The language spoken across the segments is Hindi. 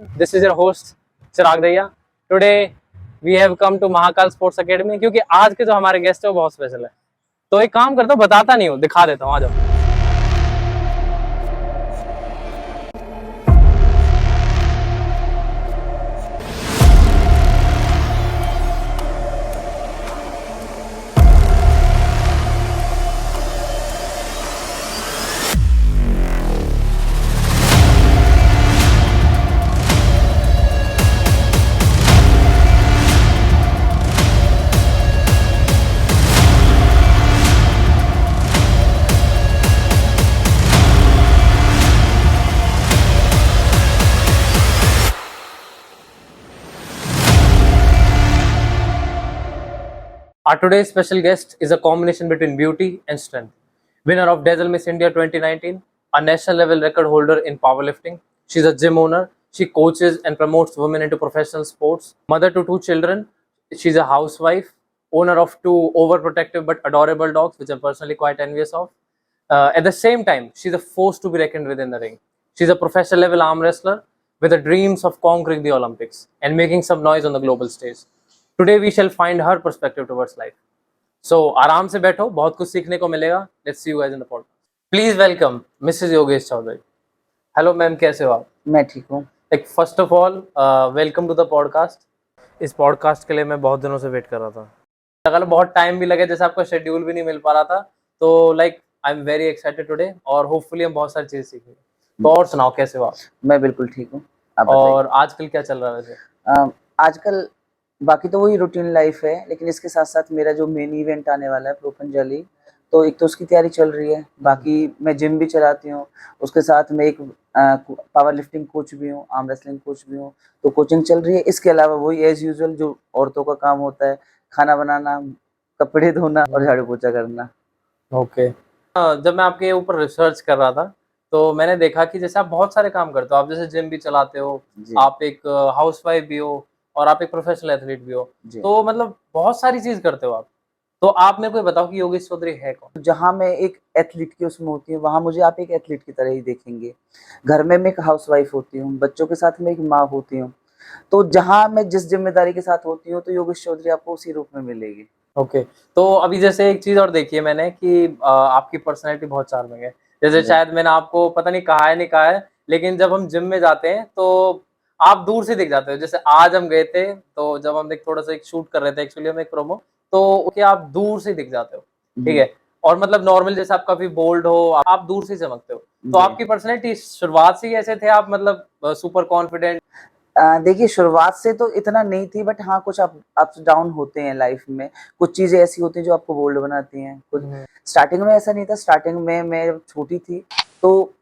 This is your host चिराग दैया. Today we have come to Mahakal sports academy क्योंकि आज के जो हमारे गेस्ट है वो बहुत स्पेशल है. तो एक काम करता हूँ, बताता नहीं हूँ, दिखा देता हूँ. आ जाओ. Our today's special guest is a combination between beauty and strength. Winner of Dazzle Miss India 2019, a national level record holder in powerlifting. She's a gym owner. She coaches and promotes women into professional sports. Mother to 2 children. She's a housewife. Owner of 2 overprotective but adorable dogs, which I'm personally quite envious of. At the same time, she's a force to be reckoned with in the ring. She's a professional level arm wrestler with the dreams of conquering the Olympics and making some noise on the global stage. Today we shall find her perspective towards life. So आराम से बैठो, बहुत कुछ सीखने को मिलेगा. Let's see you guys in the podcast. Please welcome Mrs. Yogesh Chaudhary. Hello ma'am, कैसे हो आप? मैं ठीक हूँ. Like first of all, welcome to the podcast. इस podcast के लिए मैं बहुत दिनों से वेट कर रहा था. अगर बहुत टाइम भी लगे, जैसे आपका शेड्यूल भी नहीं मिल पा रहा था, तो like I'm very excited today और hopefully हम बहुत सारी चीजें सीखेंगे. तो और सुनाओ, कैसे हो आप? मैं बिल्कुल ठीक हूँ. और आजकल क्या चल रहा है वैसे? आजकल बाकी तो वही रूटीन लाइफ है, लेकिन इसके साथ साथ मेरा जो मेन इवेंट आने वाला है प्रोपंजलि, तो एक तो उसकी तैयारी चल रही है. बाकी मैं जिम भी चलाती हूँ, उसके साथ मैं एक पावर लिफ्टिंग कोच भी हूँ, आर्म रेसलिंग कोच भी हूँ, तो कोचिंग चल रही है. इसके अलावा वही एज यूजुअल जो औरतों का काम होता है, खाना बनाना, कपड़े धोना और झाड़ू पोछा करना. ओके. जब मैं आपके ऊपर रिसर्च कर रहा था, तो मैंने देखा कि जैसे आप बहुत सारे काम करते हो. आप जैसे जिम भी चलाते हो, आप एक हाउसवाइफ भी हो और आप एक प्रोफेशनल एथलीट भी हो. तो मतलब बहुत सारी चीज करते हो आप. तो आप मेरे को बताओ कि योगेश चौधरी है कौन? जहाँ मैं एक एथलीट की उसमें होती हूँ, वहाँ मुझे आप एक एथलीट की तरह ही देखेंगे. घर में मैं एक हाउसवाइफ होती हूँ, बच्चों के साथ मैं एक माँ होती हूँ. तो जहाँ मैं जिस जिम्मेदारी के साथ होती हूँ, तो योगेश चौधरी आपको उसी रूप में मिलेगी. ओके. तो अभी जैसे एक चीज और देखी है मैंने कि आपकी पर्सनैलिटी बहुत चार्मिंग है. जैसे शायद मैंने आपको पता नहीं कहा है नहीं कहा है, लेकिन जब हम जिम में जाते हैं तो आप दूर से दिख जाते हो. जैसे आज हम गए थे, तो जब हम एक थोड़ा सा एक शूट कर रहे थे, एक्चुअली हम एक प्रोमो, तो क्या आप दूर से दिख जाते हो, ठीक है. और मतलब नॉर्मल जैसे आप काफी बोल्ड हो, आप दूर से चमकते हो. तो आपकी पर्सनैलिटी शुरुआत से ही ऐसे थे आप, मतलब सुपर कॉन्फिडेंट? देखिए, शुरुआत से तो इतना नहीं थी, बट हाँ कुछ अप्स डाउन होते हैं लाइफ में. कुछ चीजें ऐसी होती हैं जो आपको बोल्ड बनाती हैं. कुछ स्टार्टिंग में ऐसा नहीं था. स्टार्टिंग में मैं जब छोटी थी, तो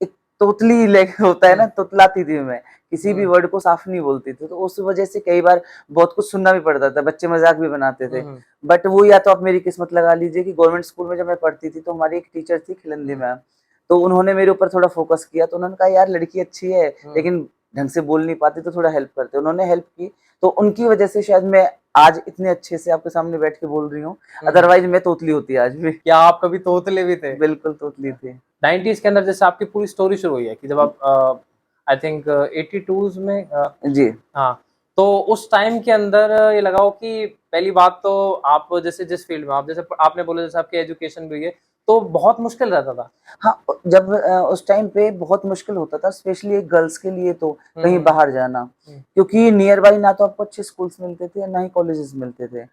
एक तोतली होता है ना, तोतलाती थी मैं. किसी भी वर्ड को साफ नहीं बोलती थी, तो उस वजह से कई बार बहुत कुछ सुनना भी पड़ता था. बच्चे मजाक भी बनाते थे. बट वो या तो आप मेरी किस्मत लगा लीजिए कि गवर्नमेंट स्कूल में जब मैं पढ़ती थी, तो हमारी एक टीचर थी खिलंदी मैम, तो उन्होंने मेरे ऊपर थोड़ा फोकस किया. तो उन्होंने कहा, यार लड़की अच्छी है लेकिन ढंग से बोल नहीं पाती, तो थोड़ा हेल्प करते. उन्होंने हेल्प की, तो उनकी वजह से शायद मैं आज इतने अच्छे से आपके सामने बैठ के बोल रही हूँ. अदरवाइज मैं तोतली होती आज भी. क्या आप कभी तोतले भी थे? बिल्कुल तोतली थे. 90s के अंदर जैसे आपकी पूरी स्टोरी शुरू हुई है कि जब आप आई थिंक 82s में जी हाँ. तो उस टाइम के अंदर ये लगाओ कि पहली बात तो आप जैसे जिस फील्ड में आप, जैसे आपने बोला जैसे आपकी एजुकेशन भी हुई है, तो बहुत मुश्किल रहता था. हाँ, जब उस टाइम पे बहुत मुश्किल होता था, स्पेशली एक गर्ल्स के लिए तो कहीं बाहर जाना, क्योंकि नियर बाई ना तो आपको अच्छे स्कूल्स मिलते थे, ना ही कॉलेजेस मिलते थे.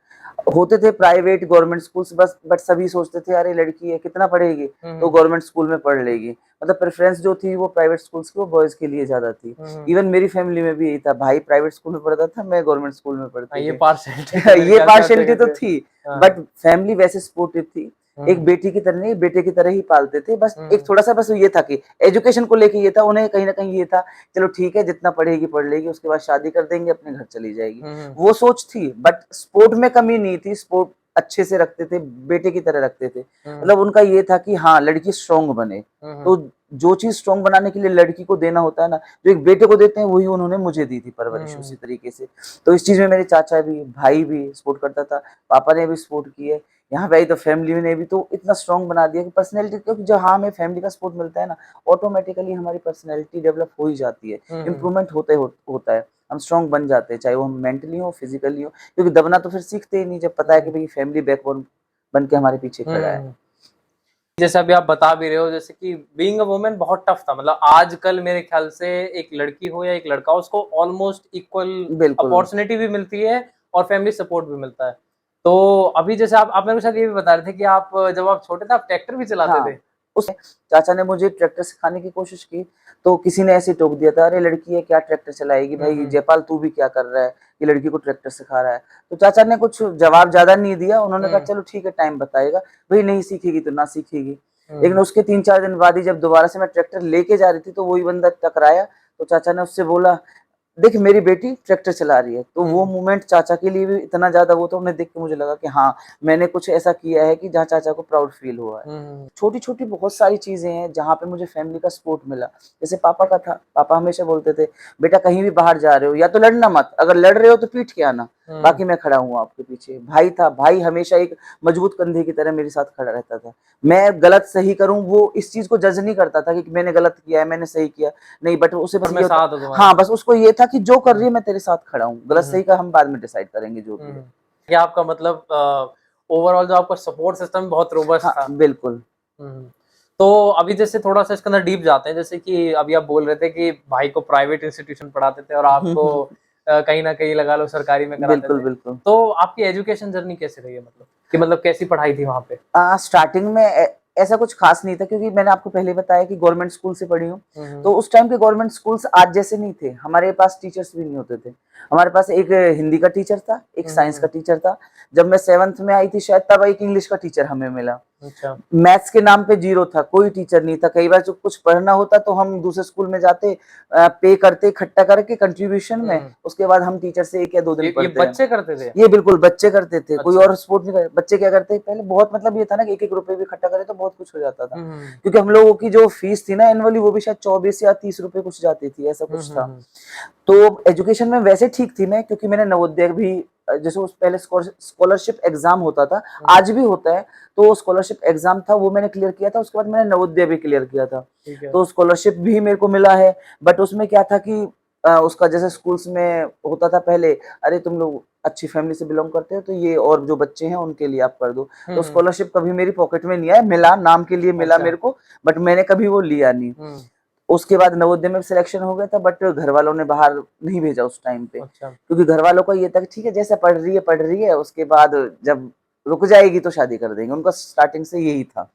होते थे प्राइवेट गवर्नमेंट स्कूल्स बस, बट सभी सोचते थे अरे लड़की है, कितना पढ़ेगी, तो गवर्नमेंट स्कूल में पढ़ लेगी. मतलब प्रेफरेंस जो थी वो प्राइवेट स्कूल्स की, वो बॉयज के लिए ज्यादा थी. इवन मेरी फैमिली में भी यही था, भाई प्राइवेट स्कूल में पढ़ता था, मैं गवर्नमेंट स्कूल में पढ़ती थी. ये पार्शियलिटी ये पार्शियलिटी तो थी, बट फैमिली वैसे सपोर्टिव थी. एक बेटी की तरह नहीं, बेटे की तरह ही पालते थे. बस एक थोड़ा सा बस ये था कि एजुकेशन को लेके ये था, उन्हें कहीं ना कहीं ये था, चलो ठीक है जितना पढ़ेगी पढ़ लेगी, उसके बाद शादी कर देंगे, अपने घर चली जाएगी. वो सोच थी. बट स्पोर्ट में कमी नहीं थी, स्पोर्ट अच्छे से रखते थे, बेटे की तरह रखते थे. मतलब उनका ये था कि हाँ लड़की स्ट्रॉन्ग बने. तो जो चीज स्ट्रॉन्ग बनाने के लिए लड़की को देना होता है ना, जो एक बेटे को देते हैं, वही उन्होंने मुझे दी थी परवरिश उसी तरीके से. तो इस चीज में मेरे चाचा भी, भाई भी सपोर्ट करता था, पापा ने भी सपोर्ट की है. यहाँ पे आई तो फैमिली ने भी तो इतना स्ट्रांग बना दिया कि पर्सनैलिटी, क्योंकि जब हाँ हमें फैमिली का सपोर्ट मिलता है ना, ऑटोमेटिकली हमारी पर्सनैलिटी डेवलप हो ही जाती है, इम्प्रूवमेंट होता है, हम स्ट्रांग बन जाते हैं, चाहे वो हम मेंटली हो फिजिकली हो, क्योंकि दबना तो फिर सीखते ही नहीं जब पता है कि भाई फैमिली बैकबोन बन के हमारे पीछे खड़ा है। जैसे अभी आप बता भी रहे हो, जैसे कि बीइंग अ वुमन बहुत टफ था, मतलब आजकल मेरे ख्याल से एक लड़की हो या एक लड़का हो, उसको ऑलमोस्ट इक्वल बिल्कुल। अपॉर्चुनिटी भी मिलती है और फैमिली सपोर्ट भी मिलता है। तो अभी जैसे आप मेरे को शायद ये भी बता रहे थे कि आप जब आप छोटे थे आप ट्रैक्टर भी चलाते हाँ, थे। उस चाचा ने मुझे ट्रैक्टर सिखाने की कोशिश की, तो किसी ने ऐसे ही टोक दिया था, अरे लड़की है क्या ट्रैक्टर चलाएगी, भाई जयपाल तू भी क्या कर रहा है, ये लड़की को ट्रैक्टर सिखा रहा है। तो चाचा ने कुछ जवाब ज्यादा नहीं दिया, उन्होंने कहा चलो ठीक है टाइम बताएगा, भाई नहीं सीखेगी तो ना सीखेगी। लेकिन उसके 3-4 दिन बाद ही जब दोबारा से मैं ट्रैक्टर लेके जा रही थी तो वही बंदा टकराया, तो चाचा ने उससे बोला देख मेरी बेटी ट्रैक्टर चला रही है। तो वो मोमेंट चाचा के लिए भी इतना ज्यादा वो तो उन्हें देख के मुझे लगा कि हाँ मैंने कुछ ऐसा किया है कि जहाँ चाचा को प्राउड फील हुआ है। छोटी छोटी बहुत सारी चीजें हैं जहाँ पे मुझे फैमिली का सपोर्ट मिला। जैसे पापा का था, पापा हमेशा बोलते थे बेटा कहीं भी बाहर जा रहे हो या तो लड़ना मत, अगर लड़ रहे हो तो पीट के आना, बाकी मैं खड़ा हूँ आपके पीछे। भाई था, भाई हमेशा एक मजबूत कंधे की तरह मेरे साथ खड़ा रहता था। मैं गलत सही करूं वो इस चीज को जज नहीं करता था कि मैंने गलत किया है मैंने सही किया, नहीं, बट उसे बस और ये मैं होता, साथ हूँ तुम्हारे। हाँ बस उसको ये था कि जो कर रही है मैं तेरे साथ खड़ा हूँ, गलत सही का हम बाद में डिसाइड करेंगे जो भी है। क्या आपका मतलब ओवरऑल जो आपका सपोर्ट सिस्टम बहुत रोबस्ट हाँ था। बिल्कुल। तो अभी जैसे थोड़ा सा इसके अंदर डीप जाते हैं, जैसे कि अभी आप बोल रहे थे कि भाई को प्राइवेट इंस्टीट्यूशन पढ़ाते थे और आपको कहीं ना कहीं लगा लो सरकारी में कराते बिल्कुल थे। बिल्कुल। तो आपकी एजुकेशन जर्नी कैसे रही है, मतलब कि मतलब कैसी पढ़ाई थी वहां पे? स्टार्टिंग में ऐसा कुछ खास नहीं था, क्योंकि मैंने आपको पहले बताया कि गवर्नमेंट स्कूल से पढ़ी हूँ। तो उस टाइम के गवर्नमेंट स्कूल्स आज जैसे नहीं थे, हमारे पास टीचर्स भी नहीं होते थे। हमारे पास एक हिंदी का टीचर था, एक साइंस का टीचर था। जब मैं 7th में आई थी शायद तब एक इंग्लिश का टीचर हमें मिला। अच्छा। मैथ्स के नाम पे जीरो था, कोई टीचर नहीं था। कई बार जो कुछ पढ़ना होता तो हम दूसरे स्कूल में जाते, पे करते इकट्ठा करके कंट्रीब्यूशन में, उसके बाद हम टीचर से 1 या 2 दिन ये पढ़ते हैं। बच्चे करते थे? ये बिल्कुल बच्चे करते थे, कोई अच्छा। और स्पोर्ट नहीं करे। बच्चे क्या करते पहले बहुत, मतलब ये था ना कि 1-1 रुपए भी इकट्ठा करे तो बहुत कुछ हो जाता था। क्योंकि हम लोगों की जो फीस थी ना एनुअली वो भी शायद 24 या 30 रुपए कुछ जाती थी, ऐसा कुछ था। तो एजुकेशन में वैसे ठीक थी मैं, क्योंकि मैंने नवोदय भी, जैसे उस पहले स्कॉलरशिप एग्जाम होता था, आज भी होता है, तो स्कॉलरशिप एग्जाम था वो मैंने क्लियर किया था। उसके बाद मैंने नवोदय भी क्लियर किया था, तो स्कॉलरशिप भी मेरे को मिला है। बट उसमें क्या था कि उसका जैसे स्कूल्स में होता था पहले, अरे तुम लोग अच्छी फैमिली से बिलोंग करते हो तो ये और जो बच्चे हैं उनके लिए आप कर दो। तो स्कॉलरशिप कभी मेरी पॉकेट में नहीं आया, मिला नाम के लिए मिला मेरे को, बट मैंने कभी वो लिया नहीं। उसके बाद नवोदय में सिलेक्शन हो गया था, बट घर वालों ने बाहर नहीं भेजा उस टाइम पे। अच्छा। क्योंकि घर वालों का ये था कि ठीक है जैसा पढ़ रही है, उसके बाद जब रुक जाएगी तो शादी कर देंगे, उनका स्टार्टिंग से यही था।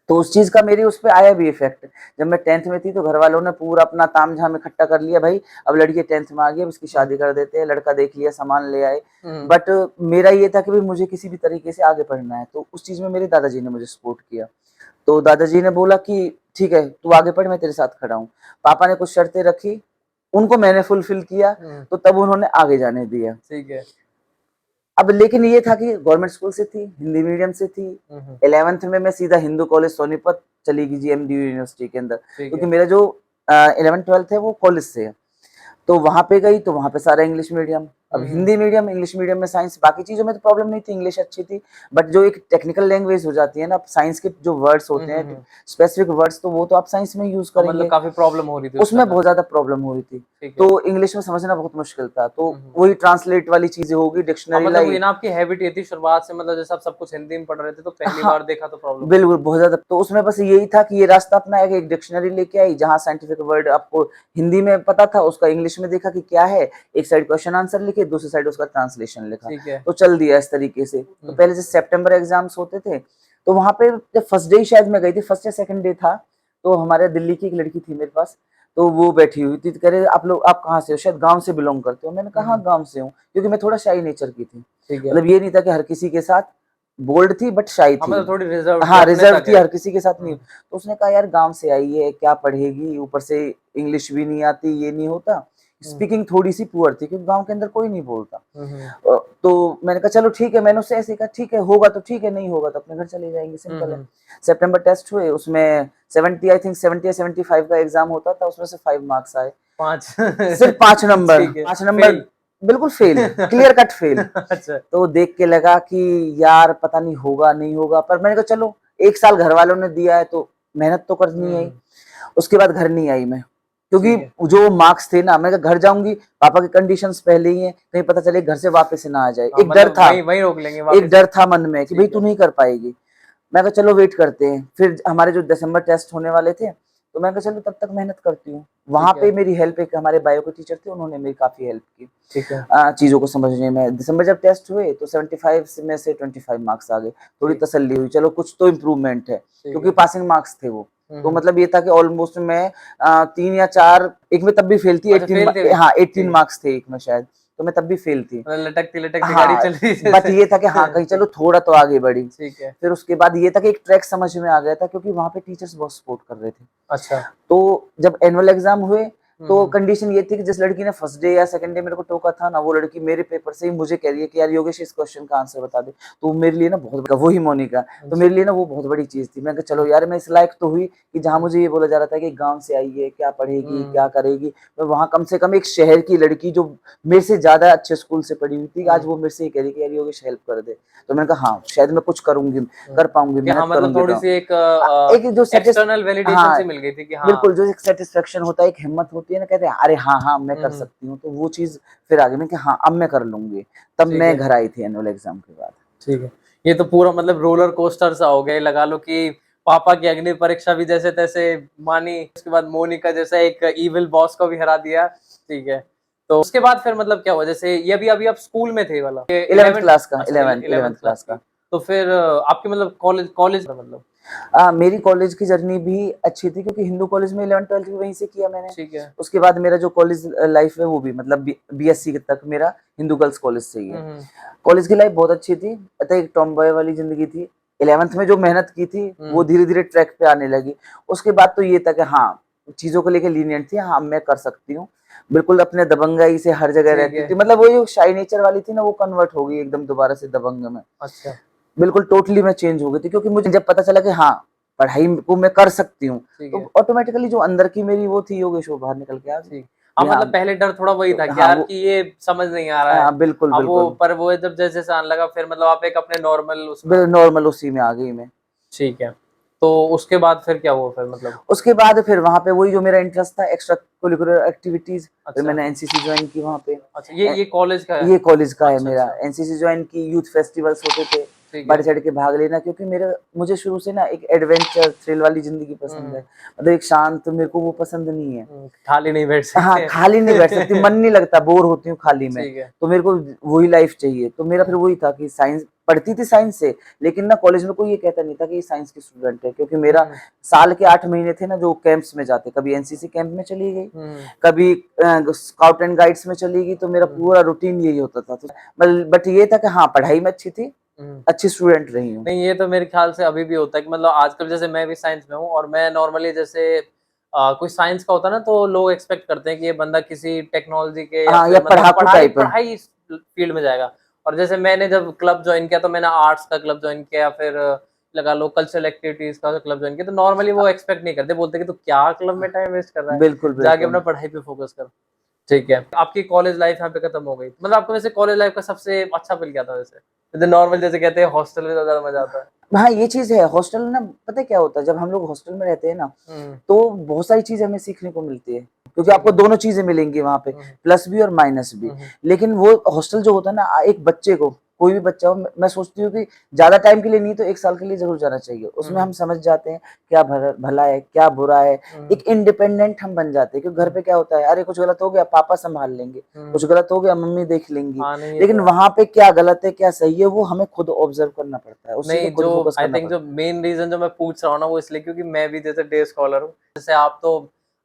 तो उस चीज का मेरी उस पे आया भी इफेक्ट। जब मैं 10th में थी तो घर वालों ने पूरा अपना तामझाम इकट्ठा कर लिया, भाई अब लड़की 10th में आ गई, अब इसकी शादी कर देते हैं। लड़का देख लिया, सामान ले आए। बट मेरा ये था कि भाई मुझे किसी भी तरीके से आगे बढ़ना है, तो उस चीज में मेरे दादाजी ने मुझे सपोर्ट किया। तो दादाजी ने बोला कि ठीक है तू आगे पढ़, मैं तेरे साथ खड़ा हूँ। पापा ने कुछ शर्तें रखी, उनको मैंने फुलफिल किया, तो तब उन्होंने आगे जाने दिया। ठीक है। अब लेकिन ये था कि गवर्नमेंट स्कूल से थी, हिंदी मीडियम से थी। 11th में मैं सीधा हिंदू कॉलेज सोनीपत चली गई जीएमडीयू यूनिवर्सिटी के अंदर, क्योंकि मेरा जो 11th-12th है वो कॉलेज से है। तो वहां पे गई तो वहां पे सारा इंग्लिश मीडियम। अब हिंदी मीडियम, इंग्लिश मीडियम में साइंस, बाकी चीजों में तो प्रॉब्लम नहीं थी, इंग्लिश अच्छी थी। बट जो एक टेक्निकल लैंग्वेज हो जाती है ना, साइंस के जो वर्ड्स होते हैं स्पेसिफिक वर्ड्स, तो वो तो आप साइंस में यूज मतलब करेंगे, काफी प्रॉब्लम हो रही थी उसमें बहुत ज्यादा प्रॉब्लम हो रही थी। तो इंग्लिश में समझना बहुत मुश्किल था, तो वही ट्रांसलेट वाली चीजें होगी, डिक्शनरी मतलब लाई। वही ना, आपकी हैबिट ये थी शुरुआत से, मतलब जैसे आप सब कुछ हिंदी में पढ़ रहे थे तो पहली हाँ बार देखा तो प्रॉब्लम। बिल्कुल, बहुत ज्यादा। तो उसमें बस यही था कि ये रास्ता अपना है कि एक डिक्शनरी लेके आई, जहाँ साइंटिफिक वर्ड आपको हिंदी में पता था उसका इंग्लिश में देखा कि क्या है, एक साइड क्वेश्चन आंसर लिखे, दूसरी साइड उसका ट्रांसलेशन लिखा, तो चल दिया इस तरीके से। तो पहले से सितंबर एग्जाम्स होते थे, तो वहां पे जब फर्स्ट डे शायद मैं गई थी, फर्स्ट या सेकंड डे था, तो हमारे दिल्ली की एक लड़की थी मेरे पास, तो वो बैठी हुई थी, कह रहे आप कहाँ से हो, शायद गांव से बिलोंग करते हो। मैंने कहा हाँ गांव से हूँ, क्योंकि मैं थोड़ा शाई नेचर की थी। मतलब ये नहीं था कि हर किसी के साथ बोल्ड थी, बट शाई थी, मतलब थोड़ी रिजर्व थी, हाँ अपने रिजर्व तक थी, है। हर किसी के साथ नहीं। तो उसने कहा यार गांव से आई है, क्या पढ़ेगी, ऊपर से इंग्लिश भी नहीं आती, ये नहीं होता। स्पीकिंग थोड़ी सी पुअर थी, क्योंकि गांव के अंदर कोई नहीं बोलता। तो मैंने कहा चलो ठीक है, मैंने उससे ऐसे कहा ठीक है, होगा तो ठीक है, नहीं होगा तो अपने घर चले जाएंगे, सिंपल है। सितंबर टेस्ट हुए, उसमें 70 आई थिंक 70 या 75 का एग्जाम होता था, उसमें से 5 मार्क्स आए, 5 सिर्फ 5 नंबर, ठीक है, 5 नंबर। फेल। बिल्कुल फेल, क्लियर कट फेल। अच्छा। तो देख के लगा कि यार पता नहीं होगा नहीं होगा, पर मैंने कहा चलो 1 साल घर वालों ने दिया है तो मेहनत तो करनी है ही। हम्म। उसके बाद घर नहीं आई मैं, क्योंकि ठीक है। जो मार्क्स थे ना, मैंने कहा घर जाऊंगी, पापा की कंडीशंस पहले ही हैं, कहीं पता चले घर से वापस ही ना आ जाए। हाँ, एक डर मतलब था, वही वही रोक लेंगे एक वापस से। डर था मन में कि भाई ठीक तू है। नहीं कर पाएगी। मैं कहा चलो वेट करते हैं। फिर हमारे जो दिसंबर टेस्ट होने वाले थे, तो मैं कहा चलो तब तक मेहनत करती हूँ। वहां ठीक पे है। मेरी हेल्प एक हमारे बायो के टीचर थे, उन्होंने मेरी काफी हेल्प की ठीक है। चीजों को समझने में। दिसंबर जब टेस्ट हुए तो 75 में से 25 मार्क्स आ गए। थोड़ी ठीक। तसल्ली हुई, चलो कुछ तो इम्प्रूवमेंट है, ठीक क्योंकि है। पासिंग मार्क्स थे वो। तो हम्म। मतलब ये था कि ऑलमोस्ट मैं 3 या 4, एक में तब भी फेल थी, अच्छा, 18, फेल थे भी। हाँ 18 ठीक। मार्क्स थे एक में शायद, तो मैं तब भी फेल थी। मतलब लटकती लटकती गाड़ी हाँ, चल रही है बट जैसे। ये था कि हाँ कहीं चलो ठीक। थोड़ा तो आगे बढ़ी। ठीक है। फिर उसके बाद ये था कि एक ट्रैक समझ में आ गया था, क्योंकि वहाँ पे टीचर्स बहुत सपोर्ट कर रहे थे। अच्छा। तो जब एनुअल एग्जाम हुए, तो हम्म। कंडीशन ये थी कि जिस लड़की ने फर्स्ट डे या सेकंड डे मेरे को टोका था ना, वो लड़की मेरे पेपर से ही मुझे कह रही है कि यार योगेश इस क्वेश्चन का आंसर बता दे। तो मेरे लिए ना बहुत बड़ा, वही मोनिका, तो अच्छा। मेरे लिए ना वो बहुत बड़ी चीज थी। मैं कहा चलो यार मैं इस लायक तो हुई कि जहाँ मुझे ये बोला जा रहा था कि गांव से आई है, क्या पढ़ेगी क्या हम्म। करेगी, मैं वहां कम से कम एक शहर की लड़की जो मेरे से ज्यादा अच्छे स्कूल से पढ़ी हुई थी, आज हम्म। वो मेरे से ये कह रही कि यार योगेश हेल्प कर दे। तो मैंने कहा हाँ शायद मैं कुछ करूंगी, कर पाऊंगी, कि हाँ, मेहनत मतलब करूंगी। थोड़ी तो सी एक एक जो एक्सटर्नल वैलिडेशन हाँ से मिल गई थी कि हाँ। बिल्कुल, जो एक सेटिस्फेक्शन होता है, एक हिम्मत होती है ना, कहते हैं अरे हाँ हाँ मैं कर हम्म। सकती हूँ, तो वो चीज फिर आगे में कि हाँ अब मैं कर लूंगी। तब ठीक मैं है। घर आई थी एनुअल एग्जाम के बाद। ठीक है। ये तो पूरा मतलब रोलर कोस्टर सा हो गया, ये लगा लो कि पापा की अग्नि परीक्षा भी जैसे तैसे मानी, उसके बाद मोनिका जैसा एक इविल बॉस को भी हरा दिया। ठीक है। तो उसके बाद फिर मतलब क्या हुआ, जैसे ये अभी अभी आप स्कूल में थे वाला 11th 11th। क्लास का, अच्छा, 11th 11th 11th class class की। का। तो फिर आपकी मतलब कॉलेज कॉलेज मतलब। मेरी कॉलेज की जर्नी भी अच्छी थी, क्योंकि हिंदू कॉलेज में 11th 12th भी वहीं से किया मैंने। ठीक है। उसके बाद मेरा जो कॉलेज लाइफ है वो भी मतलब बीएससी तक मेरा हिंदू गर्ल्स कॉलेज से ही है। हम्म। कॉलेज की लाइफ बहुत अच्छी थी, अतः एक टॉम बॉय वाली जिंदगी थी। 11th में जो मेहनत की थी वो हम्म। धीरे धीरे ट्रैक पे आने लगी। उसके बाद तो ये था कि हाँ चीजों को लेके लीनियंट थी, हाँ मैं कर सकती हूँ। बिल्कुल अपने दबंगाई से हर जगह ठीक रहती है। थी, मतलब वो जो शाई नेचर वाली थी ना, वो कन्वर्ट हो गई एकदम दोबारा से दबंग में। अच्छा। बिल्कुल टोटली मैं चेंज हो गई थी, क्योंकि मुझे जब पता चला कि हाँ पढ़ाई को मैं कर सकती हूँ, ठीक तो है। ऑटोमेटिकली जो अंदर की मेरी वो थी योगेश, वो बाहर निकल के आ गई ठीक। हाँ, कि हाँ। मतलब पहले डर थोड़ा वही तो था कि हाँ यार वो कि ये समझ नहीं आ रहा है। हाँ बिल्कुल अब वो बिल्कुल पर वो जब जैसे जैसे आने लगा फिर मतलब आप एक अपने नॉर्मल उसमें आ गए। नॉर्मल उसी में आ गई मैं। ठीक है। तो उसके बाद फिर क्या हुआ फिर मतलब। उसके बाद फिर वहां पे वही जो मेरा इंटरेस्ट था, एक्स्ट्रा करिकुलर एक्टिविटीज, फिर अच्छा। मैंने एनसीसी ज्वाइन की वहां पे। अच्छा, ये कॉलेज का है। ये कॉलेज का है अच्छा मेरा। अच्छा। एनसीसी ज्वाइन की, यूथ फेस्टिवल्स होते थे, ठीक बढ़ है। चढ़ के भाग लेना, क्योंकि मेरा मुझे शुरू से ना एक एडवेंचर थ्रिल वाली जिंदगी पसंद है। हम्म। मतलब एक शांत, मेरे को वो पसंद नहीं है। खाली नहीं बैठ हाँ सकते। खाली नहीं बैठ सकती, मन नहीं लगता, बोर होती हूँ खाली में। ठीक है। तो मेरे को वही लाइफ चाहिए। तो मेरा फिर हम्म। वही था कि साइंस पढ़ती थी साइंस से, लेकिन ना कॉलेज में कोई ये कहता नहीं था कि ये साइंस की स्टूडेंट है, क्योंकि मेरा हम्म। साल के 8 महीने थे ना जो कैंप्स में जाते, कभी एनसीसी कैंप में चली गई, हम्म। कभी स्काउट एंड गाइड्स में चली गई, तो मेरा हम्म। पूरा रूटीन यही होता था। तो बट ये था कि हाँ पढ़ाई में अच्छी थी, हम्म। अच्छी स्टूडेंट रही हूँ। नहीं, ये तो मेरे ख्याल से अभी भी होता है कि मतलब आजकल जैसे मैं भी साइंस में हूँ और मैं नॉर्मली जैसे कोई साइंस का होता है ना तो लोग एक्सपेक्ट करते हैं कि ये बंदा किसी टेक्नोलॉजी के या हाँ या फिर मतलब पढ़ाकू पढ़ाई टाइप। पढ़ाई फील्ड में जाएगा। और जैसे मैंने जब क्लब ज्वाइन किया तो मैंने आर्ट्स का क्लब ज्वाइन किया या फिर लगा लो कल्चरल एक्टिविटीज का क्लब ज्वाइन किया, तो नॉर्मली वो एक्सपेक्ट नहीं करते, बोलते कि तू क्या क्लब में टाइम वेस्ट कर रहा है, बिल्कुल जाके अपना बिल्कुल। पढ़ाई पे फोकस कर। ठीक है। आपकी कॉलेज लाइफ यहाँ पे खत्म हो गई, मतलब आपको वैसे कॉलेज लाइफ का सबसे अच्छा पल क्या था वैसे, जैसे नॉर्मल जैसे कहते हैं हॉस्टल में तो ज्यादा मजा आता है। हाँ ये चीज है, हॉस्टल ना पता है क्या होता है, जब हम लोग हॉस्टल में रहते हैं ना, हम्म। तो बहुत सारी चीजें हमें सीखने को मिलती है, क्योंकि ठीक आपको है। दोनों चीजें मिलेंगी वहां पे, हम्म। प्लस भी और माइनस भी। हम्म। लेकिन वो हॉस्टल जो होता है ना, एक बच्चे को, कोई भी बच्चा हो, मैं सोचती हूँ कि ज्यादा टाइम के लिए नहीं तो 1 साल के लिए जरूर जाना चाहिए। उसमें हम हम्म। समझ जाते हैं क्या भला है क्या बुरा है। हम्म। एक इंडिपेंडेंट हम बन जाते हैं, क्योंकि घर हम्म। पे क्या होता है, अरे कुछ गलत हो गया पापा संभाल लेंगे, हम्म। कुछ गलत हो गया मम्मी देख लेंगी। हाँ, नहीं ये तो लेकिन है। वहां पे क्या गलत है क्या सही है वो हमें खुद ऑब्जर्व करना पड़ता है, उसी पे नहीं, जो खुद फोकस आई करना थिंक जो पड़ता मेन रीजन जो मैं पूछ रहा हूँ ना वो इसलिए क्योंकि मैं भी जैसे डे स्कॉलर हूँ, जैसे आप तो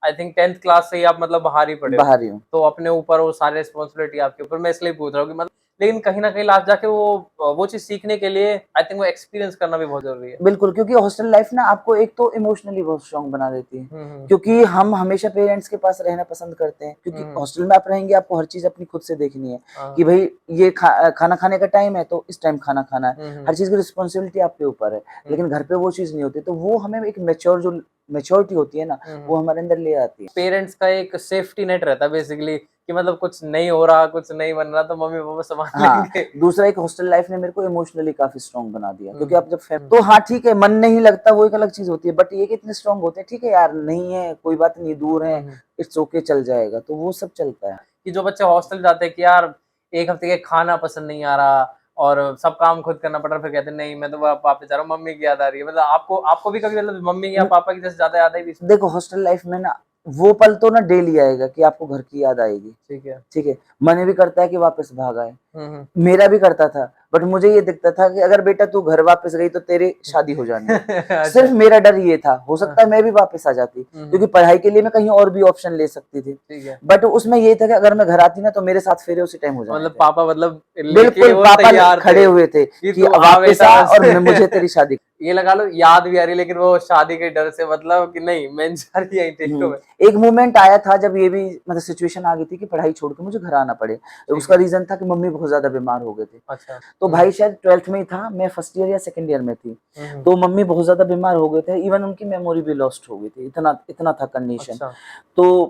आई थिंक 10th क्लास से ही आप मतलब बाहर ही है। पढ़े हो, बाहर ही हूँ। तो अपने ऊपर वो सारे रिस्पॉन्सिबिलिटी आपके ऊपर, मैं इसलिए पूछ रहा हूँ कि मतलब लेकिन कहीं ना कहीं लास्ट जाके वो चीज सीखने के लिए आई थिंक वो एक्सपीरियंस करना भी बहुत जरूरी है। बिल्कुल, क्योंकि हॉस्टल लाइफ ना आपको एक तो इमोशनली बहुत स्ट्रांग बना देती है, हम्म। क्योंकि हम हमेशा पेरेंट्स के पास रहना पसंद करते हैं, क्योंकि हम्म। हॉस्टल में आप रहेंगे आपको हर चीज अपनी खुद से देखनी है हाँ। कि भाई ये खाना खाने का टाइम है तो इस टाइम खाना खाना है, हम्म। हर चीज की रिस्पॉन्सिबिलिटी आपके ऊपर है। हम्म। लेकिन घर पे वो चीज नहीं होती, तो वो हमें एक मेच्योर जो मेच्योरिटी होती है ना, हम्म। वो हमारे अंदर ले आती है। पेरेंट्स का एक सेफ्टी नेट रहता है बेसिकली, कि मतलब कुछ नहीं हो रहा, कुछ नहीं बन रहा, तो मम्मी पापा संभाल हाँ, लेंगे। दूसरा एक हॉस्टल लाइफ ने मेरे को इमोशनली काफी स्ट्रांग बना दिया, क्योंकि हम्म, आप जब तो हाँ ठीक है, मन नहीं लगता वो एक अलग चीज होती है, बट ये कि इतने स्ट्रांग होते हैं, ठीक है यार नहीं है कोई बात नहीं, दूर है, हम्म। इट्स ओके, चल जाएगा, तो वो सब चलता है। कि जो बच्चे हॉस्टल जाते हैं कि यार एक हफ्ते के खाना पसंद नहीं आ रहा और सब काम खुद करना पड़ रहा है, फिर कहते हैं नहीं मैं तो वापस जा रहा हूँ, मम्मी की याद आ रही है। मतलब आपको आपको भी कभी मतलब मम्मी या न- पापा की जैसे ज्यादा याद आई भी? देखो हॉस्टल लाइफ में ना वो पल तो ना डेली आएगा कि आपको घर की याद आएगी, ठीक है। ठीक है, मन भी करता है कि वापस भाग आए, हम्म। मेरा भी करता था, बट मुझे ये दिखता था कि अगर बेटा तू घर वापस गई तो तेरी शादी हो जानी है। सिर्फ अच्छा। मेरा डर ये था, हो हाँ, सकता है मैं भी वापस आ जाती, क्योंकि हम्म। पढ़ाई के लिए मैं कहीं और भी ऑप्शन ले सकती थी, ठीक है। बट उसमें ये था कि अगर मैं घर आती ना तो मेरे साथ फेरे उसी टाइम हो जाने मतलब थे। पापा मतलब लेके बिल्कुल वो पापा तैयार खड़े थे हुए थे कि कि तू आ वापस बेटा आ बस। और मुझे तेरी शादी। ये लगा लो याद भी आ रही है, लेकिन वो शादी के डर से मतलब कि नहीं मैं जा रही यहीं टेक में। एक मोमेंट आया था जब ये भी मतलब सिचुएशन आ गई थी कि पढ़ाई छोड़ के मुझे घर आना पड़े, ठीक उसका है। रीजन था कि मम्मी बहुत ज्यादा बीमार हो गए थे। अच्छा। तो भाई शायद 12th में ही था, मैं फर्स्ट ईयर या सेकंड ईयर में थी, हम्म। तो मम्मी बहुत ज्यादा बीमार हो गए थे, इवन उनकी मेमोरी भी लॉस्ट हो गई थी, इतना इतना था कंडीशन। अच्छा। तो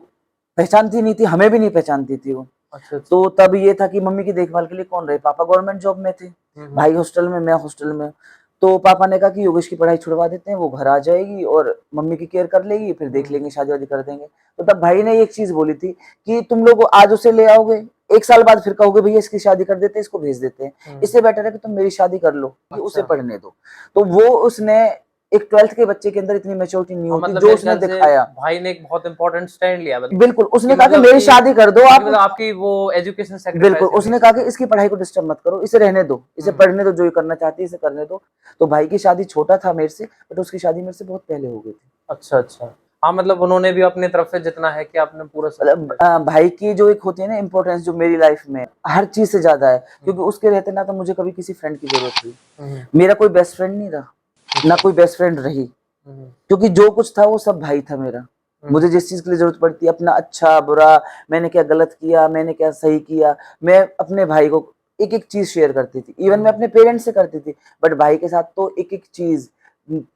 पहचानती नहीं थी, हमें भी नहीं पहचानती थी वो। अच्छा। अच्छा। तो तब ये था कि मम्मी की देखभाल के लिए कौन रहे, पापा गवर्नमेंट जॉब में थे, हम्म। भाई हॉस्टल में, मैं हॉस्टल में। तो पापा ने कहा कि योगेश की पढ़ाई छुड़वा देते हैं, वो घर आ जाएगी और मम्मी की केयर कर लेगी, फिर देख हम्म। लेंगे, शादी वादी कर देंगे। तो तब भाई ने एक चीज बोली थी कि तुम लोग आज उसे ले आओगे, एक साल बाद फिर कहोगे भैया इसकी शादी कर देते हैं, इसको भेज देते हैं, हम्म। इससे बेटर है कि तुम मेरी शादी कर लो, कि उसे अच्छा। पढ़ने दो। तो वो उसने एक 12th के बच्चे के अंदर इतनी मेच्योरिटी नहीं और होती मतलब जो मेरे उसने ख्याल से दिखाया। भाई ने एक बहुत इंपॉर्टेंट स्टैंड लिया मतलब बिल्कुल, उसने कि कहा कि मेरी शादी कर दो क्योंकि आप। मतलब आपकी वो एजुकेशन बिल्कुल, सेक्रीफाइस नहीं होनी उसने कहा कि चाहिए। इसकी पढ़ाई को डिस्टर्ब मत करो, इसे रहने दो, इसे हम्म। पढ़ने दो, जो ये करना चाहती है इसे करने दो। तो भाई की शादी छोटा था मेरे से, बट उसकी शादी मेरे से बहुत पहले हो गई थी। अच्छा अच्छा। हाँ मतलब उन्होंने भी अपने तरफ से जितना है कि आपने पूरा सपोर्ट मतलब किया। भाई की जो एक होती है ना इम्पोर्टेंस, जो मेरी लाइफ में हर चीज से ज्यादा है, हम्म। क्योंकि उसके रहते ना तो मुझे कभी किसी फ्रेंड की जरूरत हुई, हम्म। मेरा कोई बेस्ट फ्रेंड नहीं रहा, ना अच्छा। कोई बेस्ट फ्रेंड रही, हम्म। क्योंकि जो कुछ था वो सब भाई था मेरा। हम्म। मुझे जिस चीज के लिए जरूरत पड़ती, अपना अच्छा बुरा, मैंने क्या गलत किया, मैंने क्या सही किया, मैं अपने भाई को एक एक चीज शेयर करती थी, इवन मैं हम्म। अपने पेरेंट्स से करती थी, बट भाई के साथ तो एक एक चीज,